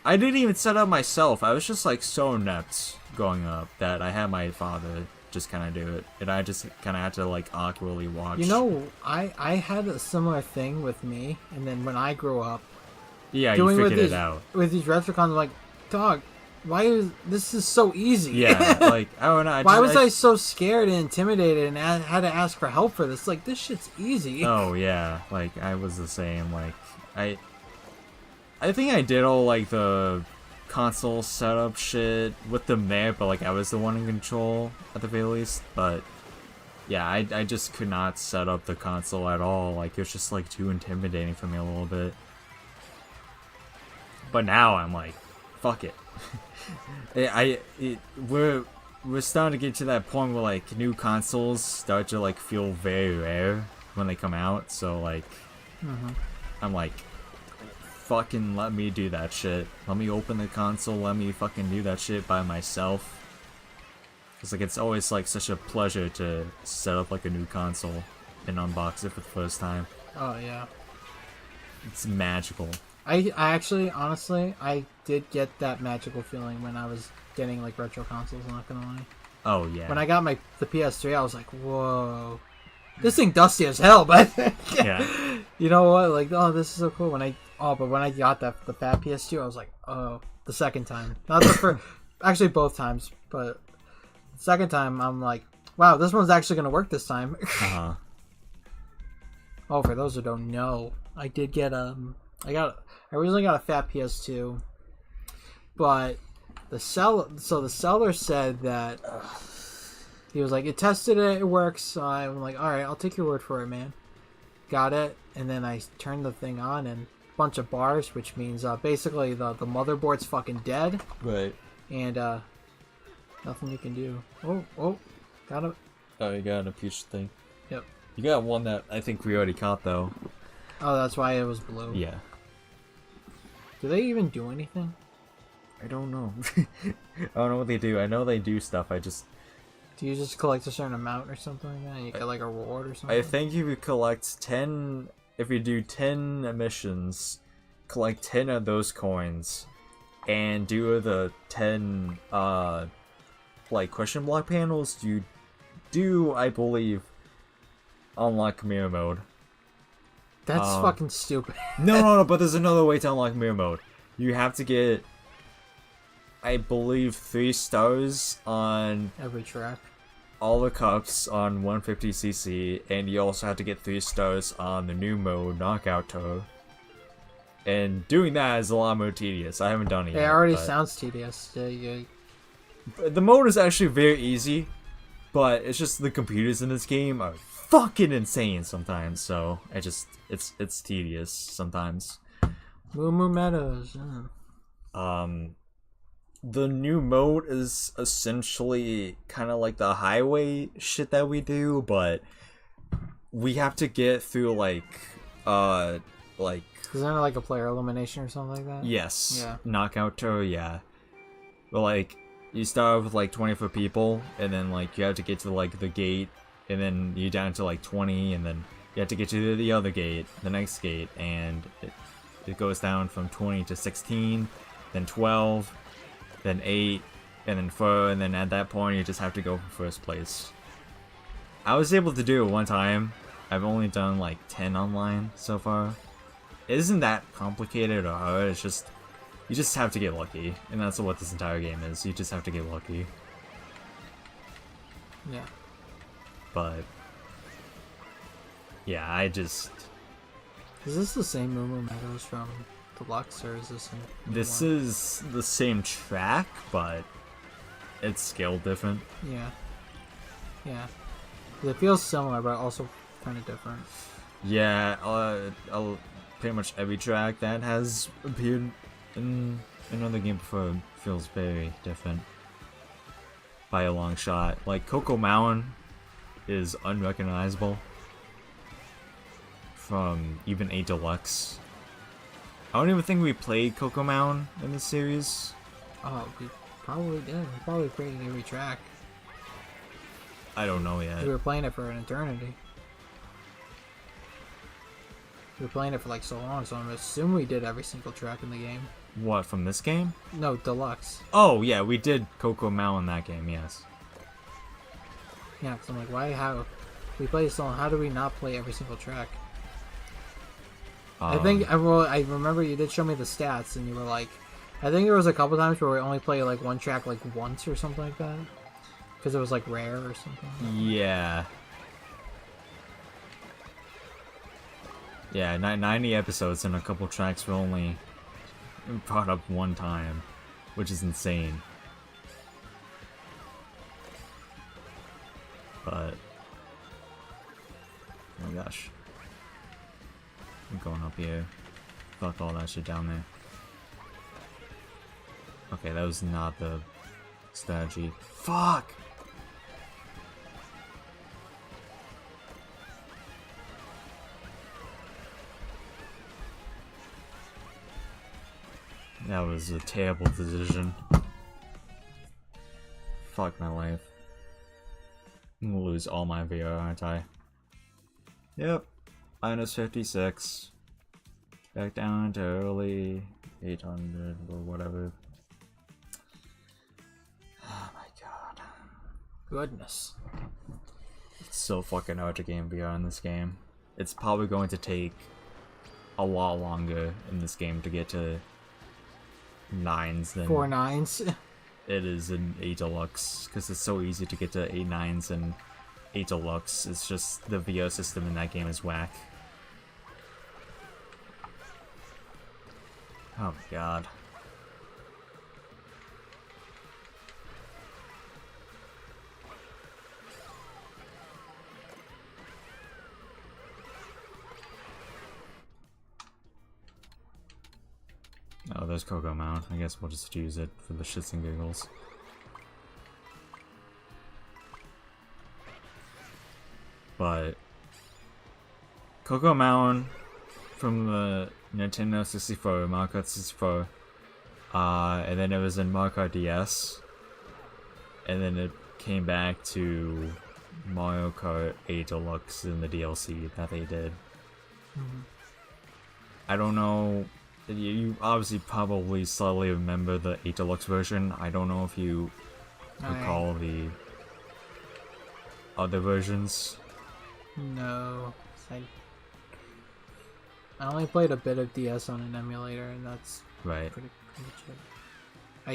I didn't even set up myself. I was just like so inept growing up that I had my father just kind of do it, and I just kind of had to like awkwardly watch. You know, I had a similar thing with me, and then when I grew up, yeah, you doing figured with it out. with these retro consoles, I'm like, dog, why is this is so easy? Yeah, like I don't know. Why was I so scared and intimidated and had to ask for help for this? Like, this shit's easy. Oh yeah, like I was the same. Like I think I did all like the console setup shit with them there, but like I was the one in control at the very least. But yeah, I just could not set up the console at all. Like it was just like too intimidating for me a little bit. But now I'm like, fuck it. We're starting to get to that point where like new consoles start to like feel very rare when they come out. So like, I'm like, fucking let me do that shit. Let me open the console. Let me fucking do that shit by myself. Cause like it's always like such a pleasure to set up like a new console and unbox it for the first time. Oh yeah. It's magical. I actually, honestly, I did get that magical feeling when I was getting like retro consoles. I'm not gonna lie. Oh yeah. When I got the PS3, I was like, whoa, this thing dusty as hell. But Yeah. you know what? Like, oh, this is so cool. But when I got the fat PS2, I was like, oh, the second time, not the first. Actually, both times, but the second time, I'm like, wow, this one's actually gonna work this time. Uh-huh. Oh, for those who don't know, I did get I originally got a fat PS2, but the seller said that he was like, it tested it, it works. So I'm like, all right, I'll take your word for it, man. Got it, and then I turned the thing on and a bunch of bars, which means basically the motherboard's fucking dead, Right. and nothing you can do. Oh, got it. Oh, you got a peach thing. Yep. You got one that I think we already caught though. Oh, that's why it was blue. Yeah. Do they even do anything? I don't know. I don't know what they do. I know they do stuff. Do you just collect a certain amount or something like that? And you get like a reward or something? I think if you collect 10, if you do 10 missions, collect 10 of those coins, and do the 10 like question block panels, you do, I believe, unlock mirror mode. That's fucking stupid. No, but there's another way to unlock mirror mode. You have to get, I believe, 3 stars on Every track. all the cups on 150cc, and you also have to get 3 stars on the new mode, Knockout Tour. And doing that is a lot more tedious. I haven't done it yet. It already but sounds tedious. Yeah. the mode is actually very easy, but it's just the computers in this game are fucking insane sometimes, so it's tedious sometimes. Moo Moo Meadows. The new mode is essentially kind of like the highway shit that we do, but we have to get through like Isn't it like a player elimination or something like that? yes, Yeah. knockout tour, yeah. But like you start with like 24 people, and then like you have to get to like the gate, and then you're down to like 20, and then you have to get to the other gate, the next gate, and it goes down from 20 to 16, then 12, then 8, and then 4, and then at that point you just have to go for first place. I was able to do it one time. I've only done like 10 online so far. It isn't that complicated or hard, it's just you just have to get lucky, and that's what this entire game is. You just have to get lucky. Yeah. But yeah, I just Is this the same Moo Meadows from Deluxe, or is this a new this one? is the same track, but it's scaled different. Yeah. Yeah. It feels similar, but also kind of different. Yeah, pretty much every track that has appeared in another game before feels very different by a long shot. Like Coco Mountain is unrecognizable from even a deluxe. I don't even think we played Coco Mountain in the series. Oh, we probably did. We probably played every track. I don't know yet. We were playing it for an eternity. We were playing it for like so long, so I'm assuming we did every single track in the game. What, from this game? No, Deluxe. Oh yeah, we did Coco Mountain that game, yes. Yeah, because I'm like, why, how? We played so long, how do we not play every single track? I think, I remember you did show me the stats, and you were like, I think there was a couple times where we only played like one track like once or something like that. Because it was like rare or something. Yeah. Yeah, 90 episodes and a couple tracks were only brought up one time, which is insane. But oh my gosh, I'm going up here. Fuck all that shit down there. Okay, that was not the strategy. Fuck! That was a terrible decision. Fuck my life. I'm gonna lose all my VR, aren't I? Yep. Minus 56. Back down to early 800 or whatever. Oh my god. Goodness. It's so fucking hard to game VR in this game. It's probably going to take a lot longer in this game to get to 9s than 4 9s. it is in 8 Deluxe, because it's so easy to get to 8 9s and 8 Deluxe. It's just the VR system in that game is whack. Oh my god. Oh, there's Coco Mountain. I guess we'll just use it for the shits and giggles. But Coco Mountain from the Nintendo 64, Mario Kart 64, and then it was in Mario Kart DS, and then it came back to Mario Kart 8 Deluxe in the DLC that they did. Mm-hmm. I don't know. You obviously probably slightly remember the 8 Deluxe version. I don't know if you recall the other versions. No. I only played a bit of DS on an emulator, and that's Right. pretty much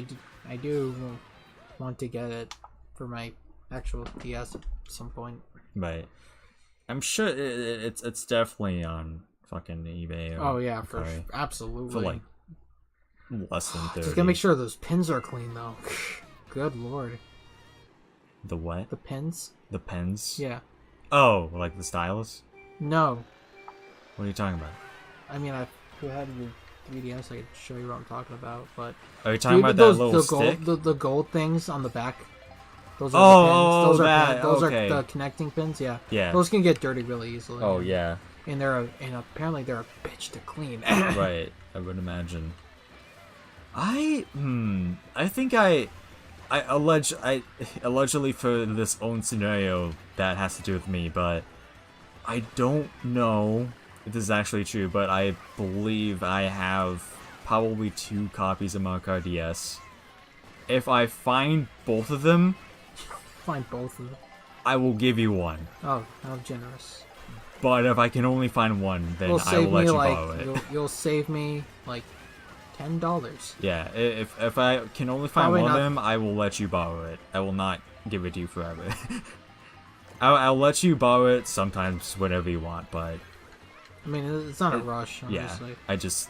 it. I do want to get it for my actual DS at some point. Right. I'm sure it's definitely on fucking eBay. Or Oh yeah, Mercari absolutely. for like less than 30. Just gotta make sure those pins are clean though. Good lord. The what? The pins? The pens? Yeah. Oh, like the stylus? No. What are you talking about? I mean, how do you 3DS, I could show you what I'm talking about. But Are you talking about that little the stick? the gold things on the back. Those are Oh, the pins. Those are that, those okay. are the connecting pins. Yeah. Yeah. Those can get dirty really easily. Oh yeah. And and apparently they're a bitch to clean. Right. I would imagine. I think I allegedly for this own scenario that has to do with me, but I don't know if this is actually true, but I believe I have probably 2 copies of Mario Kart DS. If I find both of them, Find both of them. I will give you one. Oh, how generous. But if I can only find one, then I will let you borrow it. You'll save me like $10. Yeah, if I can only find Probably one of not. them, I will let you borrow it. I will not give it to you forever. I'll let you borrow it sometimes whenever you want, but I mean, it's not a rush, yeah, honestly. I just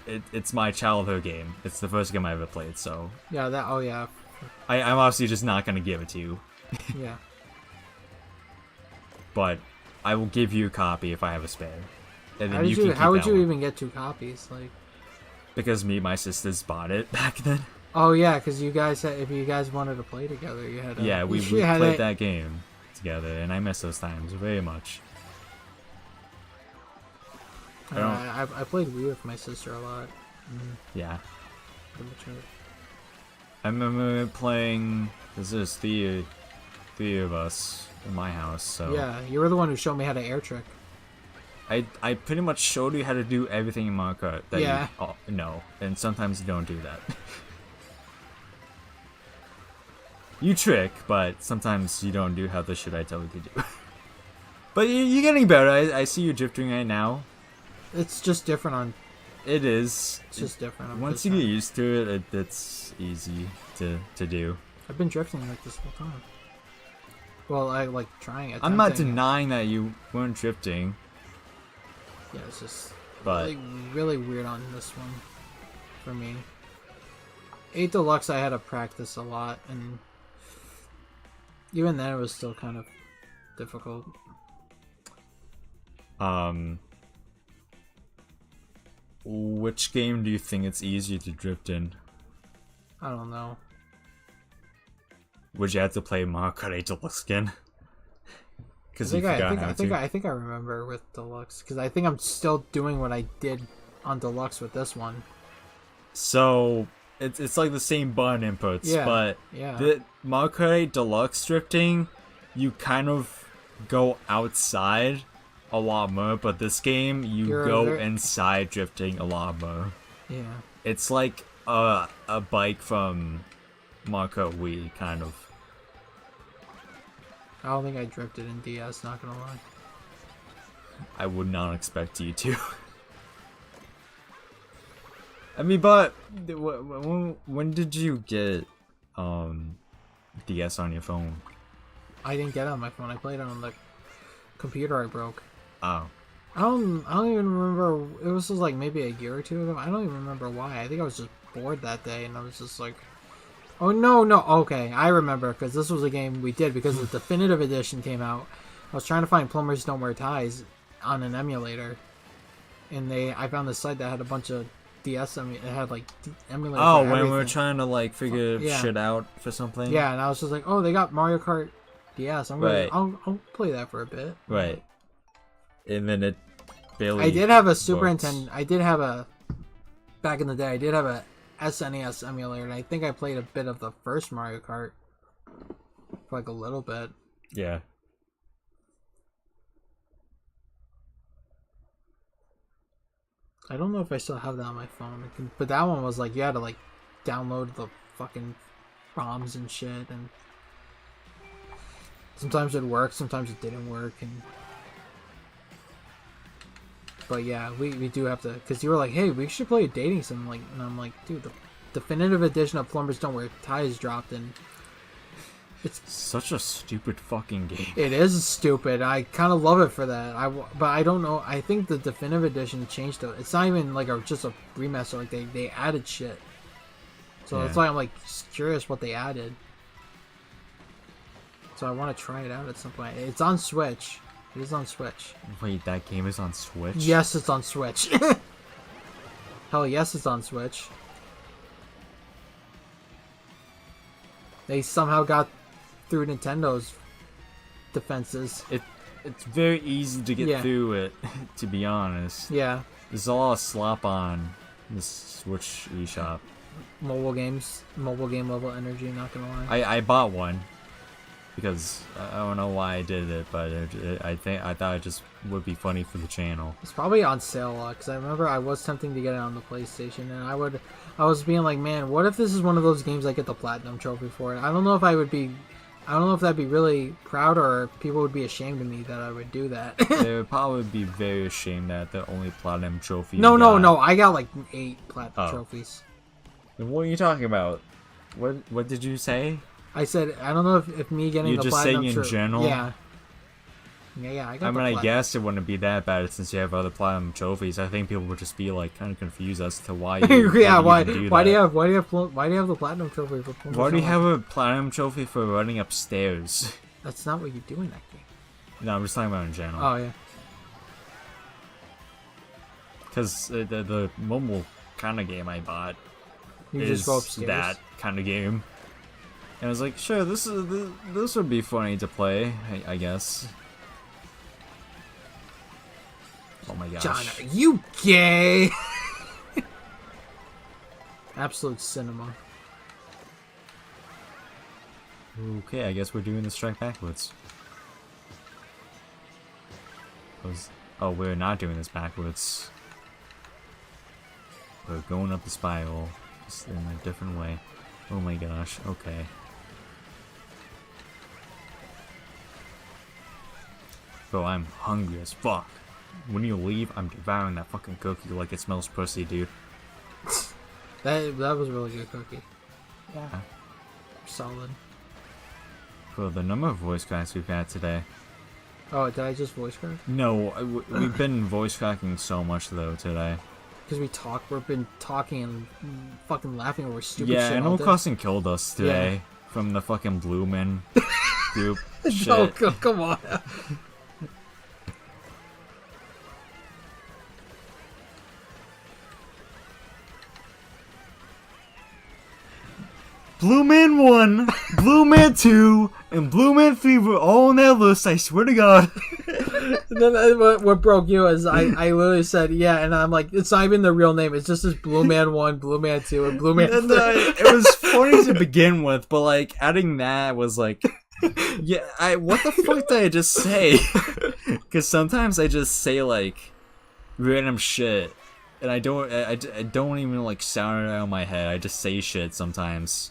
it's my childhood game. It's the first game I ever played, so Yeah, that. Oh yeah, I'm obviously just not gonna give it to you, yeah. but I will give you a copy if I have a spare, and then How you can keep how would that you one. even get 2 copies? Like, Because me and my sisters bought it back then. oh yeah, because you guys had, if you guys wanted to play together, you had. Yeah, we had played that game together, and I miss those times very much. I played Wii with my sister a lot. Yeah. Pretty much it. I remember playing. There's three of us in my house, so Yeah, you were the one who showed me how to air trick. I pretty much showed you how to do everything in Mario Kart that Yeah. you know, and sometimes you don't do that. You trick, but sometimes you don't do how the shit I tell you to do. But you're getting better. I see you drifting right now. It's just different on. It is. It's just different. Once you get used to it, it's easy to do. I've been drifting like this whole time. Well, I like trying. I'm not attempting it. denying that you weren't drifting, Yeah, it's just but really weird on this one for me. 8 Deluxe, I had to practice a lot, and even then, it was still kind of difficult. which game do you think it's easier to drift in? I don't know. Would you have to play Mario Kart 8 Deluxe again? Because you forgot how to. I think I remember with Deluxe, because I think I'm still doing what I did on Deluxe with this one. So it's like the same button inputs, Yeah, but yeah. the Mario Kart 8 Deluxe drifting, you kind of go outside a lot more, but this game you You're go very- inside drifting a lot more. Yeah. It's like a bike from Mario Kart Wii, kind of. I don't think I drifted in DS, not gonna lie. I would not expect you to. I mean, but when did you get DS on your phone? I didn't get it on my phone. I played it on the computer I broke. Oh, I don't even remember. It was just like maybe a year or 2 ago. I don't even remember why. I think I was just bored that day, and I was just like, "Oh no, no, okay, I remember," because this was a game we did because the definitive edition came out. I was trying to find Plumbers Don't Wear Ties on an emulator, and I found this site that had a bunch of DS. It had like emulators. oh, for when we were everything. trying to like figure Yeah. shit out for something. Yeah, and I was just like, "Oh, they got Mario Kart DS. Right. I'll play that for a bit." Right. And then it barely. I did have a Super works. Nintendo. I did have a back in the day. I did have a SNES emulator, and I think I played a bit of the first Mario Kart for like a little bit. Yeah. I don't know if I still have that on my phone, but that one was like you had to like download the fucking ROMs and shit, and sometimes it worked, sometimes it didn't work, and. But yeah, we do have to, because you were like, hey, we should play a dating sim, like, and I'm like, dude, the definitive edition of Plumbers Don't Wear Ties dropped, and it's Such a stupid fucking game. it is stupid. I kind of love it for that. But I don't know. I think the definitive edition changed it. It's not even like just a remaster. Like they added shit. So that's Yeah. why I'm like curious what they added. So I want to try it out at some point. It's on Switch. It is on Switch. Wait, that game is on Switch? Yes, it's on Switch. Hell yes, it's on Switch. They somehow got through Nintendo's defenses. It's very easy to get through it, to be honest. Yeah. There's a lot of slop on this Switch eShop. Mobile game level energy, not gonna lie. I bought one because I don't know why I did it, but I thought it just would be funny for the channel. It's probably on sale a lot, because I remember I was tempting to get it on the PlayStation, and I was being like, man, what if this is one of those games I get the Platinum Trophy for it? I don't know if that'd be really proud, or people would be ashamed of me that I would do that. They would probably be very ashamed that the only Platinum Trophy No, I got like 8 Platinum Trophies. Then what are you talking about? What did you say? I said, I don't know if me getting the Platinum You're just saying in general? Yeah, I got I guess it wouldn't be that bad since you have other Platinum Trophies. I think people would just be like kind of confused as to why you why do you have the Platinum Trophy for Why do you have a Platinum Trophy for running upstairs? That's not what you do in that game. No, I'm just talking about in general. Oh yeah. Because the mobile kind of game I bought Just go upstairs. That kind of game. And I was like, sure, this would be funny to play, I guess. Oh my gosh. John, are you gay? Absolute cinema. Okay, I guess we're doing this track backwards. Oh, we're not doing this backwards. We're going up the spiral, just in a different way. Oh my gosh, okay. Bro, I'm hungry as fuck. When you leave, I'm devouring that fucking cookie like it smells pussy, dude. That was a really good cookie. Yeah. Solid. Bro, the number of voice cracks we've had today. Oh, did I just voice crack? No, we've been voice cracking so much though today. Because we've been talking and fucking laughing over stupid shit. Yeah, Animal Crossing killed us today from the fucking Blue Men group. Shit. No, come on. Blue Man 1, Blue Man 2, and Blue Man 3 were all on that list, I swear to God. Then what broke you is I literally said, yeah, and I'm like, it's not even the real name. It's just this Blue Man 1, Blue Man 2, and Blue Man 3. It was funny to begin with, but like adding that was like, yeah, what the fuck did I just say? Because sometimes I just say like random shit, and I don't even like sound it out in my head. I just say shit sometimes.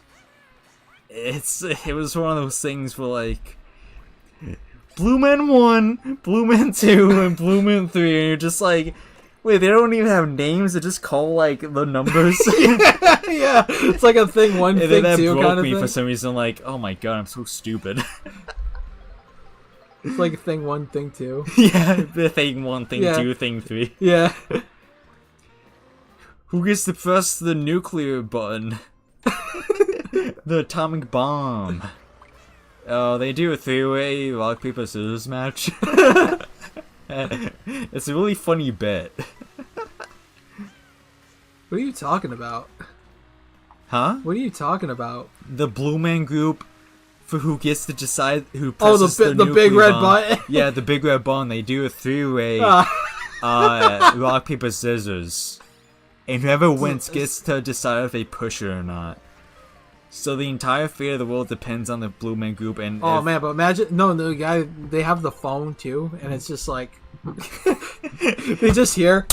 It was one of those things where like Blue Man 1, Blue Man 2, and Blue Man 3, and you're just like, wait, they don't even have names, they just call like the numbers. Yeah, it's like a thing 1, and thing then 2 broke kind of me thing. for some reason, like, oh my god, I'm so stupid. It's like a thing 1, thing 2. Yeah, the thing 1, thing Yeah. 2, thing 3. Yeah. Who gets to press the nuclear button? The atomic bomb. Oh, they do a 3-way rock, paper, scissors match. It's a really funny bit. What are you talking about? Huh? What are you talking about? The Blue Man group for who gets to decide who Oh, presses the big nuclear red bomb. button? Yeah, the big red button. They do a 3-way rock, paper, scissors. And whoever wins gets to decide if they push it or not. So the entire fate of the world depends on the Blue Man group. And Oh man, but imagine the guy. They have the phone too, and it's just like they just hear,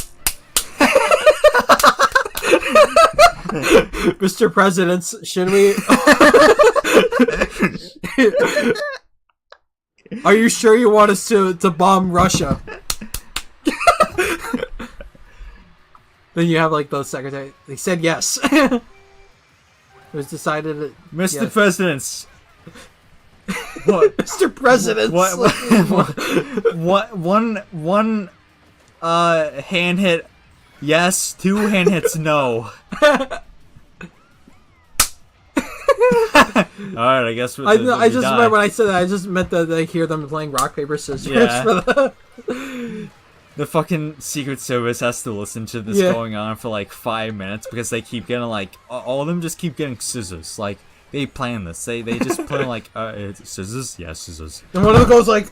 Mr. President, should we? Are you sure you want us to bomb Russia? Then you have like the secretary. They said yes. It was decided that Mr. yes. Presidents. What? Mr. President. What? One hand hit yes, 2 hand hits no. Alright, I guess I just remember when I said that, I just meant that they hear them playing rock, paper, scissors. Yeah. For the... the fucking Secret Service has to listen to this going on for like 5 minutes because they keep getting like all of them just keep getting scissors. Like they plan this. They just plan like scissors, yeah, scissors. And one of them goes like.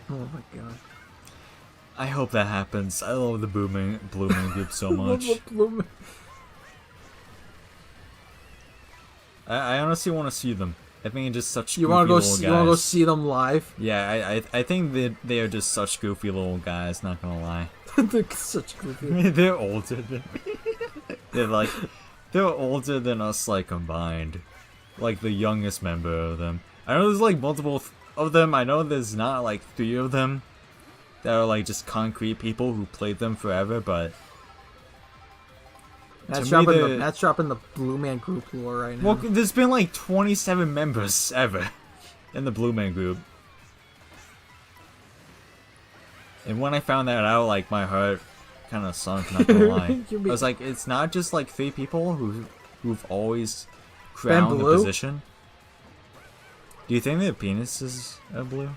Oh my god. I hope that happens. I love the Blue Man group so much. I honestly want to see them. I think it's just such goofy little guys. You want to go see them live? Yeah, I think they are just such goofy little guys, not gonna lie. They're such goofy. They're older than they're older than us like combined. Like the youngest member of them. I know there's like multiple of them. I know there's not like 3 of them that are like just concrete people who played them forever, but That's dropping the Blue Man group lore right now. well, there's been like 27 members ever in the Blue Man group. And when I found that out, like my heart kind of sunk, not gonna lie. I was like, it's not just like 3 people who've always crowned the position. Do you think their penises are blue?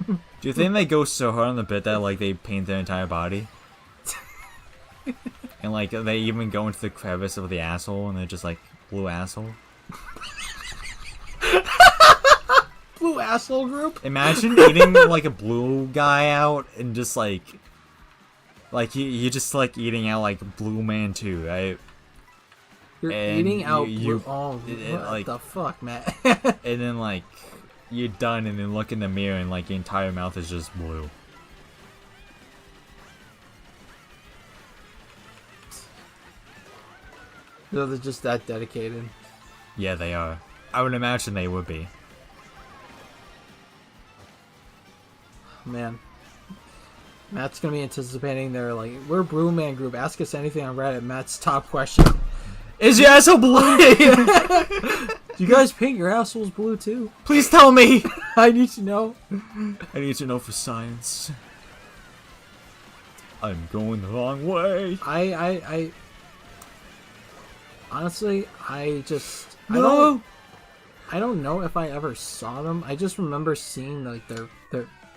Do you think they go so hard on the bit that like they paint their entire body? And like they even go into the crevice of the asshole and they're just like blue asshole? Blue asshole group? Imagine eating like a blue guy out and just like you just like eating out like Blue Man 2, right? You're and eating out you blue. Oh, what like, the fuck, Matt? And then like you're done and then look in the mirror and like your entire mouth is just blue. No, they're just that dedicated. Yeah, they are. I would imagine they would be. Man. Matt's gonna be anticipating their like, we're Blue Man group, ask us anything on Reddit. Matt's top question. Is your asshole blue? Do you guys paint your assholes blue too? Please tell me! I need to know. I need to know for science. I'm going the wrong way. I honestly, I No! I don't know if I ever saw them. I just remember seeing like their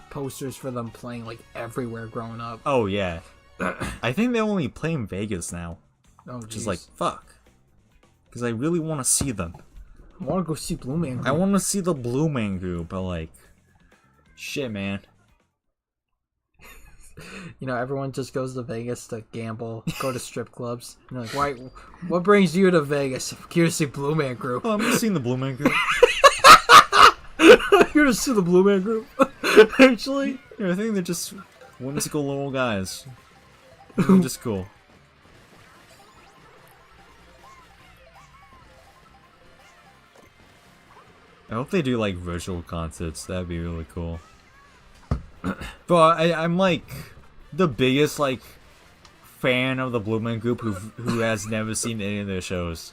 posters for them playing like everywhere growing up. Oh yeah. I think they only play in Vegas now. Oh, which is like, fuck. Because I really want to see them. I want to go see Blue Man group. I want to see the Blue Man group, but like, shit, man. You know, everyone just goes to Vegas to gamble, go to strip clubs. And like, why? What brings you to Vegas? I'm here to see Blue Man group. Oh, I'm just seeing the Blue Man group. I'm here to see the Blue Man group. Actually, yeah, I think they're just whimsical little guys. They're just cool. I hope they do like virtual concerts. That'd be really cool. But I'm like the biggest like fan of the Blue Man group who has never seen any of their shows.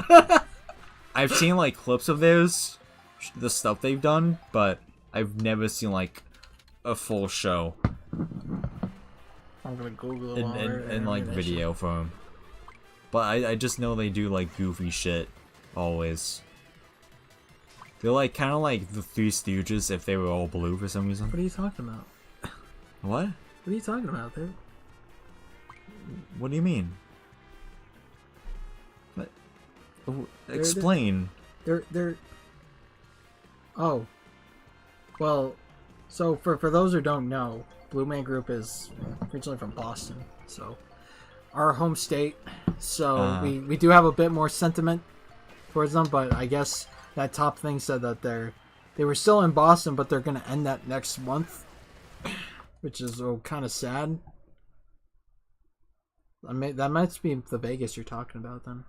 I've seen like clips of theirs, the stuff they've done, but I've never seen like a full show. I'm gonna Google and like video from them. But I just know they do like goofy shit always. They're like kind of like the Three Stooges if they were all blue for some reason. What are you talking about? What? What are you talking about there? What do you mean? What? Explain. They're. Oh. Well, so for those who don't know, Blue Man Group is originally from Boston, so our home state. So we do have a bit more sentiment towards them, but I guess that top thing said that they were still in Boston, but they're gonna end that next month, which is kind of sad. That might be the Vegas you're talking about then,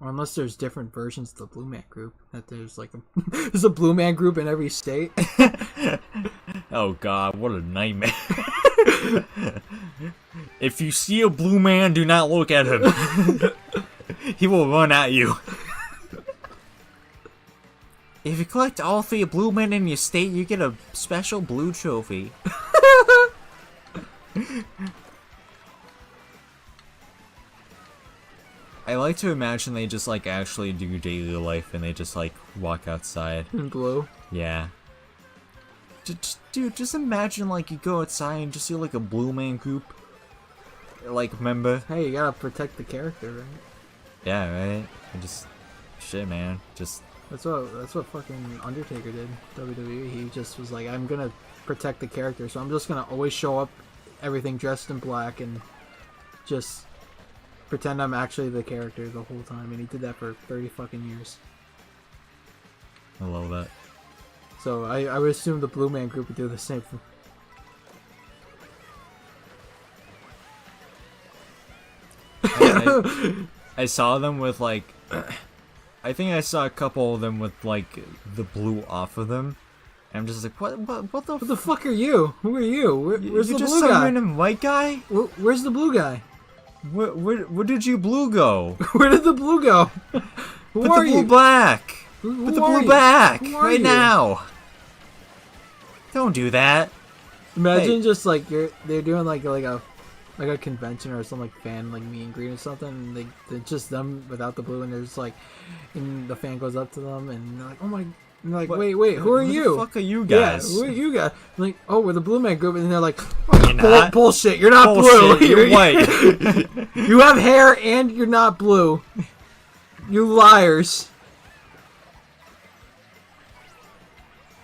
or unless there's different versions of the Blue Man Group. That there's like there's a Blue Man Group in every state. Oh God, what a nightmare! If you see a blue man, do not look at him. He will run at you. If you collect all 3 blue men in your state, you get a special blue trophy. I like to imagine they just like actually do daily life and they just like walk outside. In blue. Yeah. Dude, just imagine like you go outside and just see like a blue man group. Like, member. Hey, you gotta protect the character, right? Yeah, right? Shit, man. That's what fucking Undertaker did. WWE. He just was like, I'm gonna protect the character, so I'm just gonna always show up, everything dressed in black, and just pretend I'm actually the character the whole time. And he did that for 30 fucking years. I love that. So I would assume the Blue Man Group would do the same. I saw them with like, I think I saw a couple of them with like the blue off of them. And I'm just like, what the fuck are you? Who are you? Where's the just blue some guy? random white guy? Where's the blue guy? Where did you blue go? Where did the blue go? Who Put are the blue you? back. Who Put the are blue you? back Who are right you? now. Don't do that. Imagine just like they're doing like a convention or some like fan like meet and greet or something, and they're just them without the blue, and they're just like, and the fan goes up to them and they're like, oh my, and they're like, wait, who are you? Who the fuck are you guys? Yeah, who are you guys? I'm like, oh, we're the Blue Man Group, and they're like, You're not. bullshit, you're not Bullshit, blue. you're white. You have hair and you're not blue. You liars.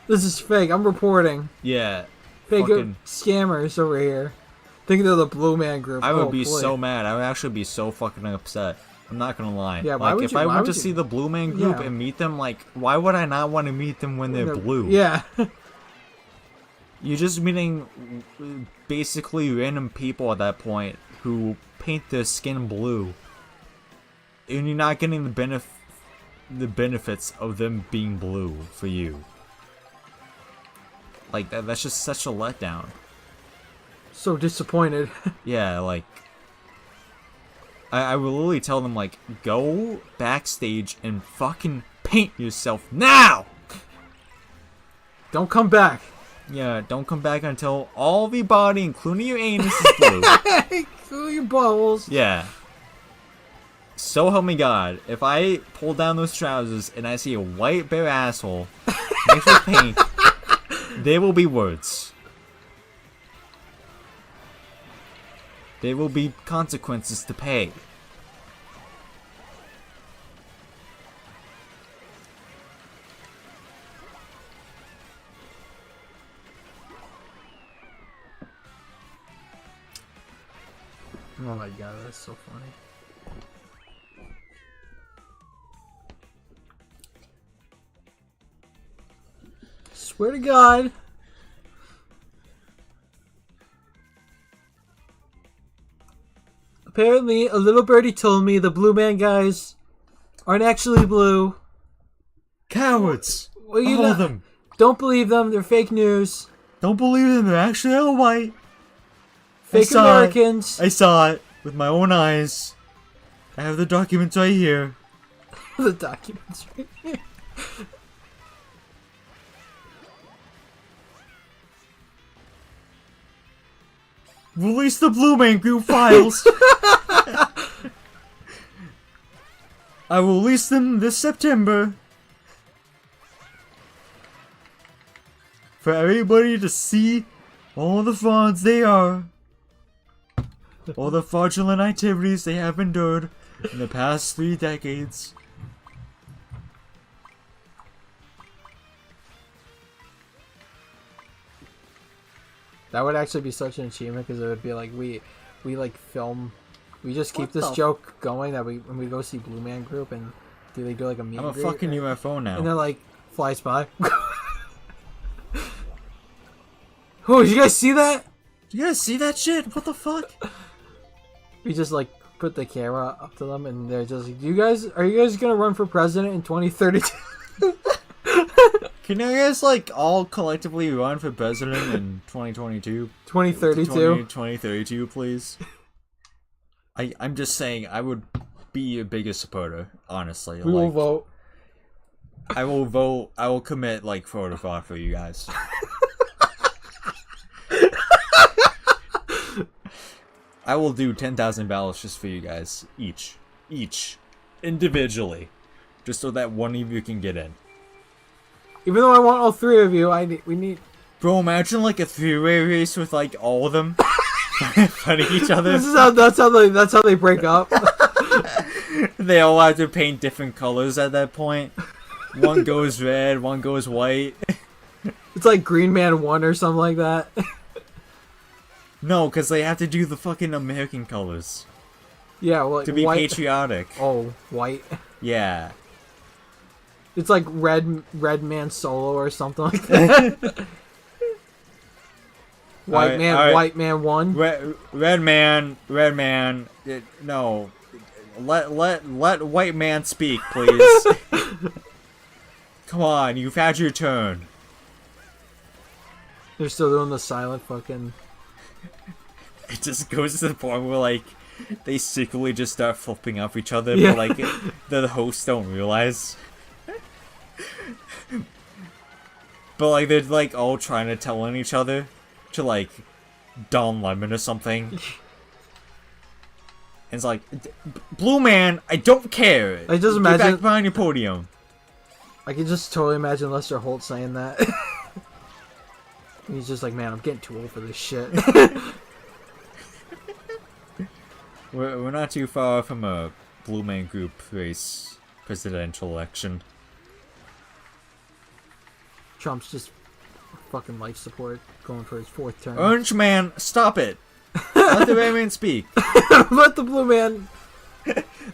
This is fake. I'm reporting. Yeah. Fake Fucking- scammers over here. Think they're the Blue Man Group. I would Oh, be boy. so mad. I would actually be so fucking upset. I'm not gonna lie. Yeah, why like, would if you- I why went to would you- see the Blue Man Group Yeah. and meet them, like, why would I not want to meet them when they're blue? Yeah. You're just meeting basically random people at that point who paint their skin blue, and you're not getting the benefits of them being blue for you. Like that's just such a letdown. So disappointed. Yeah, like I will literally tell them like, go backstage and fucking paint yourself now. Don't come back. Yeah, don't come back until all of your body, including your anus, is blue. Cool your balls. Yeah. So help me God, if I pull down those trousers and I see a white bare asshole mixed with paint, there will be words. There will be consequences to pay. Oh my god, that's so funny. Swear to God. Apparently, a little birdie told me the Blue Man guys aren't actually blue. Cowards! Well, you All know- of them! Don't believe them, they're fake news. Don't believe them, they're actually all white. Fake saw it. Americans. I saw it with my own eyes. I have the documents right here. The documents right here. Release the Blue Man Group files! I will release them this September. For everybody to see all the frauds they are. All the fraudulent activities they have endured in the past 3 decades. That would actually be such an achievement because it would be like we like film, we just keep What this the joke going that when we go see Blue Man Group and they do like a meet I'm a and greet, fucking right? UFO And now. they're like flies by. Oh, did you guys see that? You guys see that shit? What the fuck? We just like put the camera up to them and they're just like, are you guys gonna run for president in 2032? Can you guys like all collectively run for president in 2022? 2032? 2032, please. I'm just saying, I would be your biggest supporter, honestly. We will vote. I will vote. I will commit like photograph for you guys. I will do 10,000 battles just for you guys, each, individually, just so that one of you can get in. Even though I want all three of you, we need. Bro, imagine like a three-way race with like all of them fighting each other. That's how they break up. They all have to paint different colors at that point. One goes red, one goes white. It's like Green Man 1 or something like that. No, because they have to do the fucking American colors. Yeah, well, to be white. patriotic. Oh, white. Yeah. It's like Red Man Solo or something like that. White Man 1. Red Man. No. Let white man speak, please. Come on, you've had your turn. They're still doing the silent fucking... It just goes to the point where, like, they secretly just start flipping off each other, yeah. but, like, the hosts don't realize. But, like, they're, like, all trying to tell on each other to, like, Don Lemon or something. And it's like, Blue Man, I don't care. I just Get imagine back behind your podium. I can just totally imagine Lester Holt saying that. He's just like, man, I'm getting too old for this shit. We're not too far from a Blue Man Group race presidential election. Trump's just fucking life support going for his 4th term. Orange Man, stop it. Let the red man speak. Let the blue man.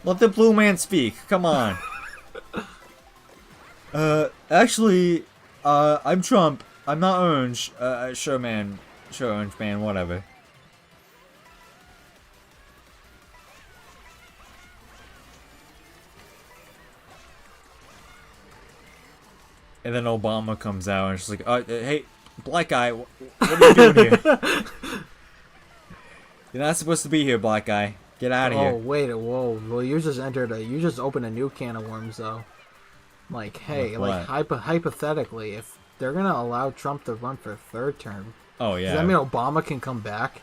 Let the blue man speak. Come on. Actually, I'm Trump. I'm not orange. Sure, man. Sure, orange man. Whatever. And then Obama comes out and she's like, hey, black guy, what are you doing here? You're not supposed to be here, black guy. Get out of here. Oh, wait, whoa. Well, you just opened a new can of worms, though. Like, hey, like, hypothetically, if they're gonna allow Trump to run for a 3rd term, oh, yeah. does that mean Obama can come back?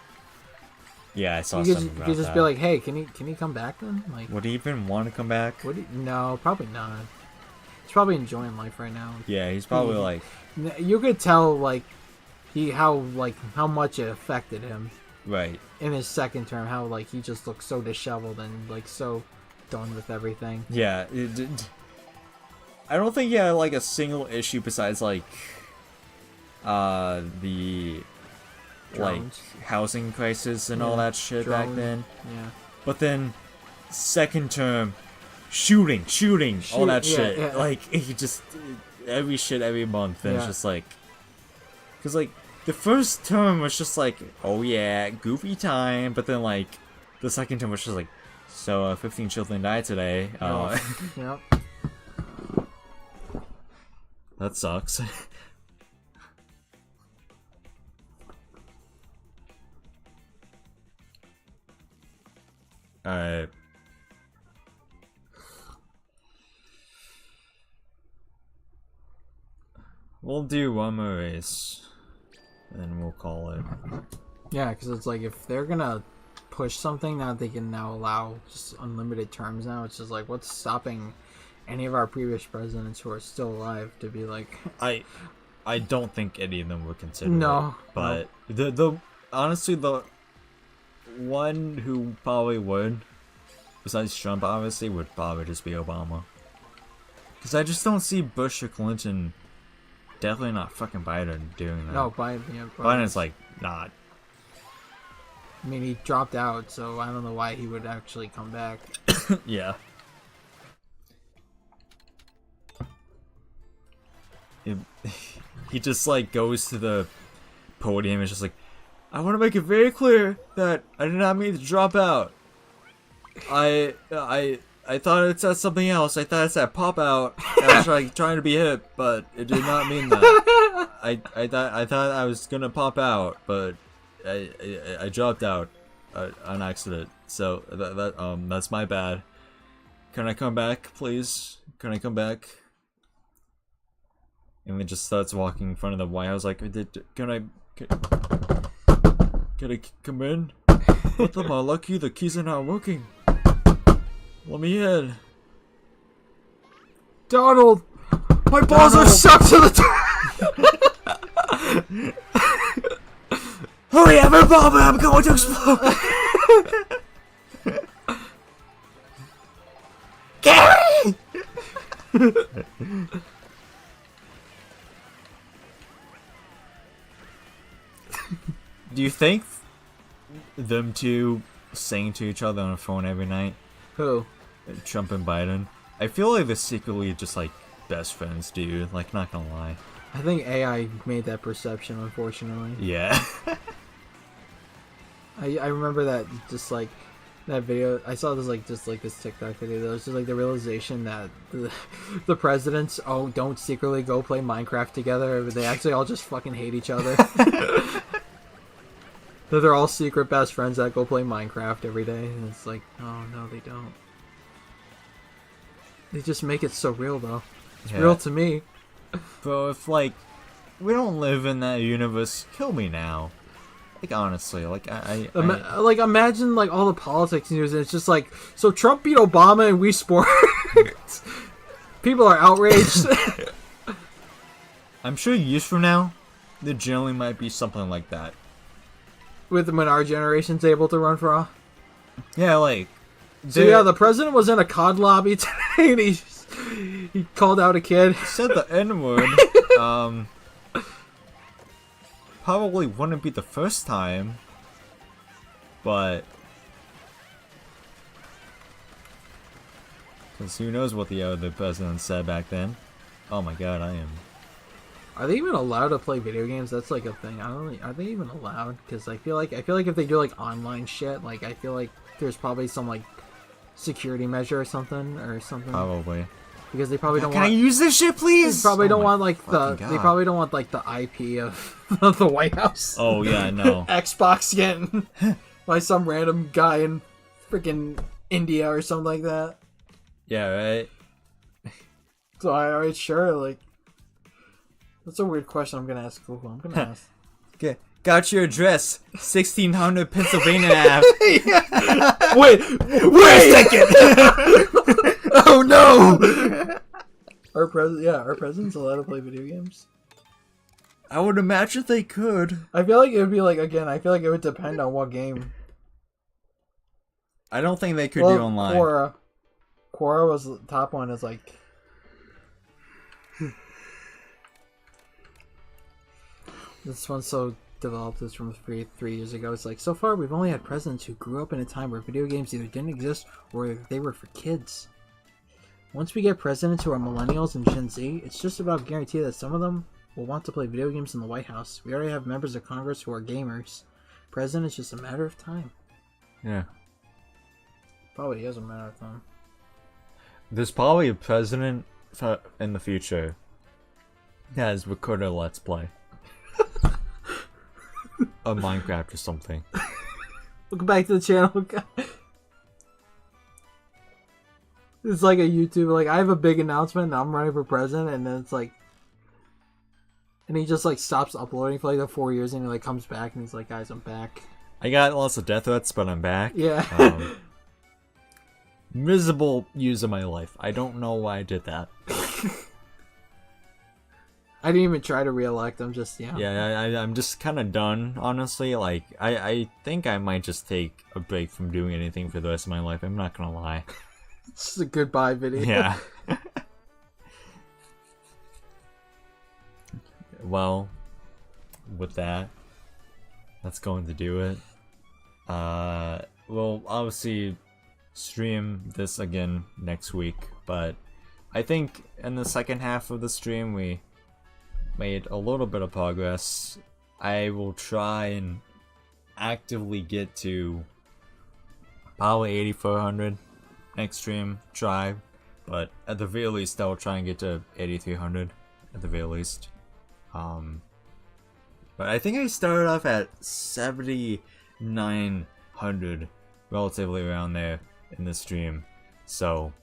Yeah, I saw something about that. You could just be like, hey, can he come back then? Like, would he even want to come back? No, probably not. He's probably enjoying life right now. Yeah, he's probably like... You could tell, like, how much it affected him. Right. In his 2nd term, how, like, he just looked so disheveled and, like, so done with everything. Yeah, I don't think he had, like, a single issue besides, like, the, Drones. like, housing crisis and all that shit back then. Yeah. But then, 2nd term, shooting, all that shit. Yeah. Like, he just, every month, and it's just like, because, like, the 1st term was just like, oh yeah, goofy time, but then, like, the 2nd term was just like, so, 15 children died today. Yep. That sucks. Alright. We'll do one more race, and then we'll call it. Yeah, because it's like, if they're gonna push something now, they can now allow just unlimited terms now. It's just like, what's stopping any of our previous presidents who are still alive to be like... I don't think any of them would consider no, it. But the honestly, the one who probably would, besides Trump, obviously, would probably just be Obama. Because I just don't see Bush or Clinton, definitely not fucking Biden, doing that. No, Biden, yeah. Biden's like, not. I mean, he dropped out, so I don't know why he would actually come back. Yeah. He just, like, goes to the podium and is just like, I want to make it very clear that I did not mean to drop out. I thought it said something else. I thought it said pop out. And I was like trying to be hip, but it did not mean that. I thought I was gonna pop out, but I dropped out on accident. So that's my bad. Can I come back, please? Can I come back? And then just starts walking in front of the White House like, can I... Can I come in? What the lucky the keys are not working. Let me in. Donald! My balls are stuck to the Hurry up, Bob! I'm going to explode! Gary! Do you think them two saying to each other on the phone every night? Who? Trump and Biden. I feel like they're secretly just like best friends, dude. Like, not gonna lie. I think AI made that perception, unfortunately. Yeah. I remember that just like that video. I saw this like just like this TikTok video. That was just like the realization that the presidents don't secretly go play Minecraft together. They actually all just fucking hate each other. That they're all secret best friends that go play Minecraft every day. And it's like, oh no, they don't. They just make it so real though. It's real to me. Bro, if like we don't live in that universe, kill me now. Like honestly, like like imagine like all the politics news and it's just like, so Trump beat Obama in Wii Sports. People are outraged. I'm sure years from now, there generally might be something like that. With when our generation's able to run for Yeah, like so yeah, the president was in a COD lobby today and he called out a kid. Said the N-word. Probably wouldn't be the first time, but because who knows what the other president said back then. Oh my god, I am. Are they even allowed to play video games? That's like a thing. I don't. Are they even allowed? Because I feel like if they do like online shit, like I feel like there's probably some like security measure or something. Probably. Because they probably don't Can want. I use this shit, please? They probably don't my want like the. fucking They God. probably don't want like the IP of the White House. Oh yeah, no. Xbox getting by some random guy in freaking India or something like that. Yeah, right. So alright, sure, like that's a weird question I'm gonna ask Google. I'm gonna ask. Okay, got your address, 1600 Pennsylvania Ave. Wait a second! Oh no! Our president's allowed to play video games. I would imagine they could. I feel like it would be like I feel like it would depend on what game. I don't think they could do online. Quora was the top one. Is like. This one's so developed. This from three years ago. It's like, so far we've only had presidents who grew up in a time where video games either didn't exist or they were for kids. Once we get presidents who are millennials and Gen Z, it's just about guaranteed that some of them will want to play video games in the White House. We already have members of Congress who are gamers. President is just a matter of time. Yeah. Probably is a matter of time. There's probably a president in the future that has recorded a Let's Play. Of Minecraft or something. Welcome back to the channel. It's like a YouTube, like I have a big announcement and I'm running for president, and then it's like, and he just like stops uploading for like the 4 years and he like comes back and he's like, guys, I'm back. I got lots of death threats, but I'm back. Yeah. Miserable use of my life. I don't know why I did that. I didn't even try to re-elect. I'm just, I'm just kind of done, honestly. Like, I think I might just take a break from doing anything for the rest of my life. I'm not gonna lie. It's just a goodbye video. Yeah. Well, with that, that's going to do it. We'll obviously stream this again next week, but I think in the second half of the stream we made a little bit of progress. I will try and actively get to probably 8400 next stream, but at the very least I'll try and get to 8300 at the very least. But I think I started off at 7900, relatively around there in the stream, so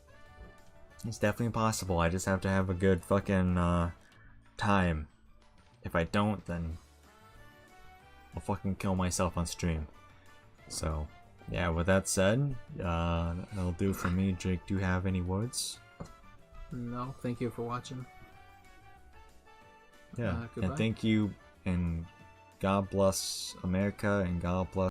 it's definitely possible. I just have to have a good fucking time. If I don't, then I'll fucking kill myself on stream. So, yeah, with that said, that'll do for me. Jake, do you have any words? No, thank you for watching. Yeah, Goodbye. and thank you, and God bless America, and God bless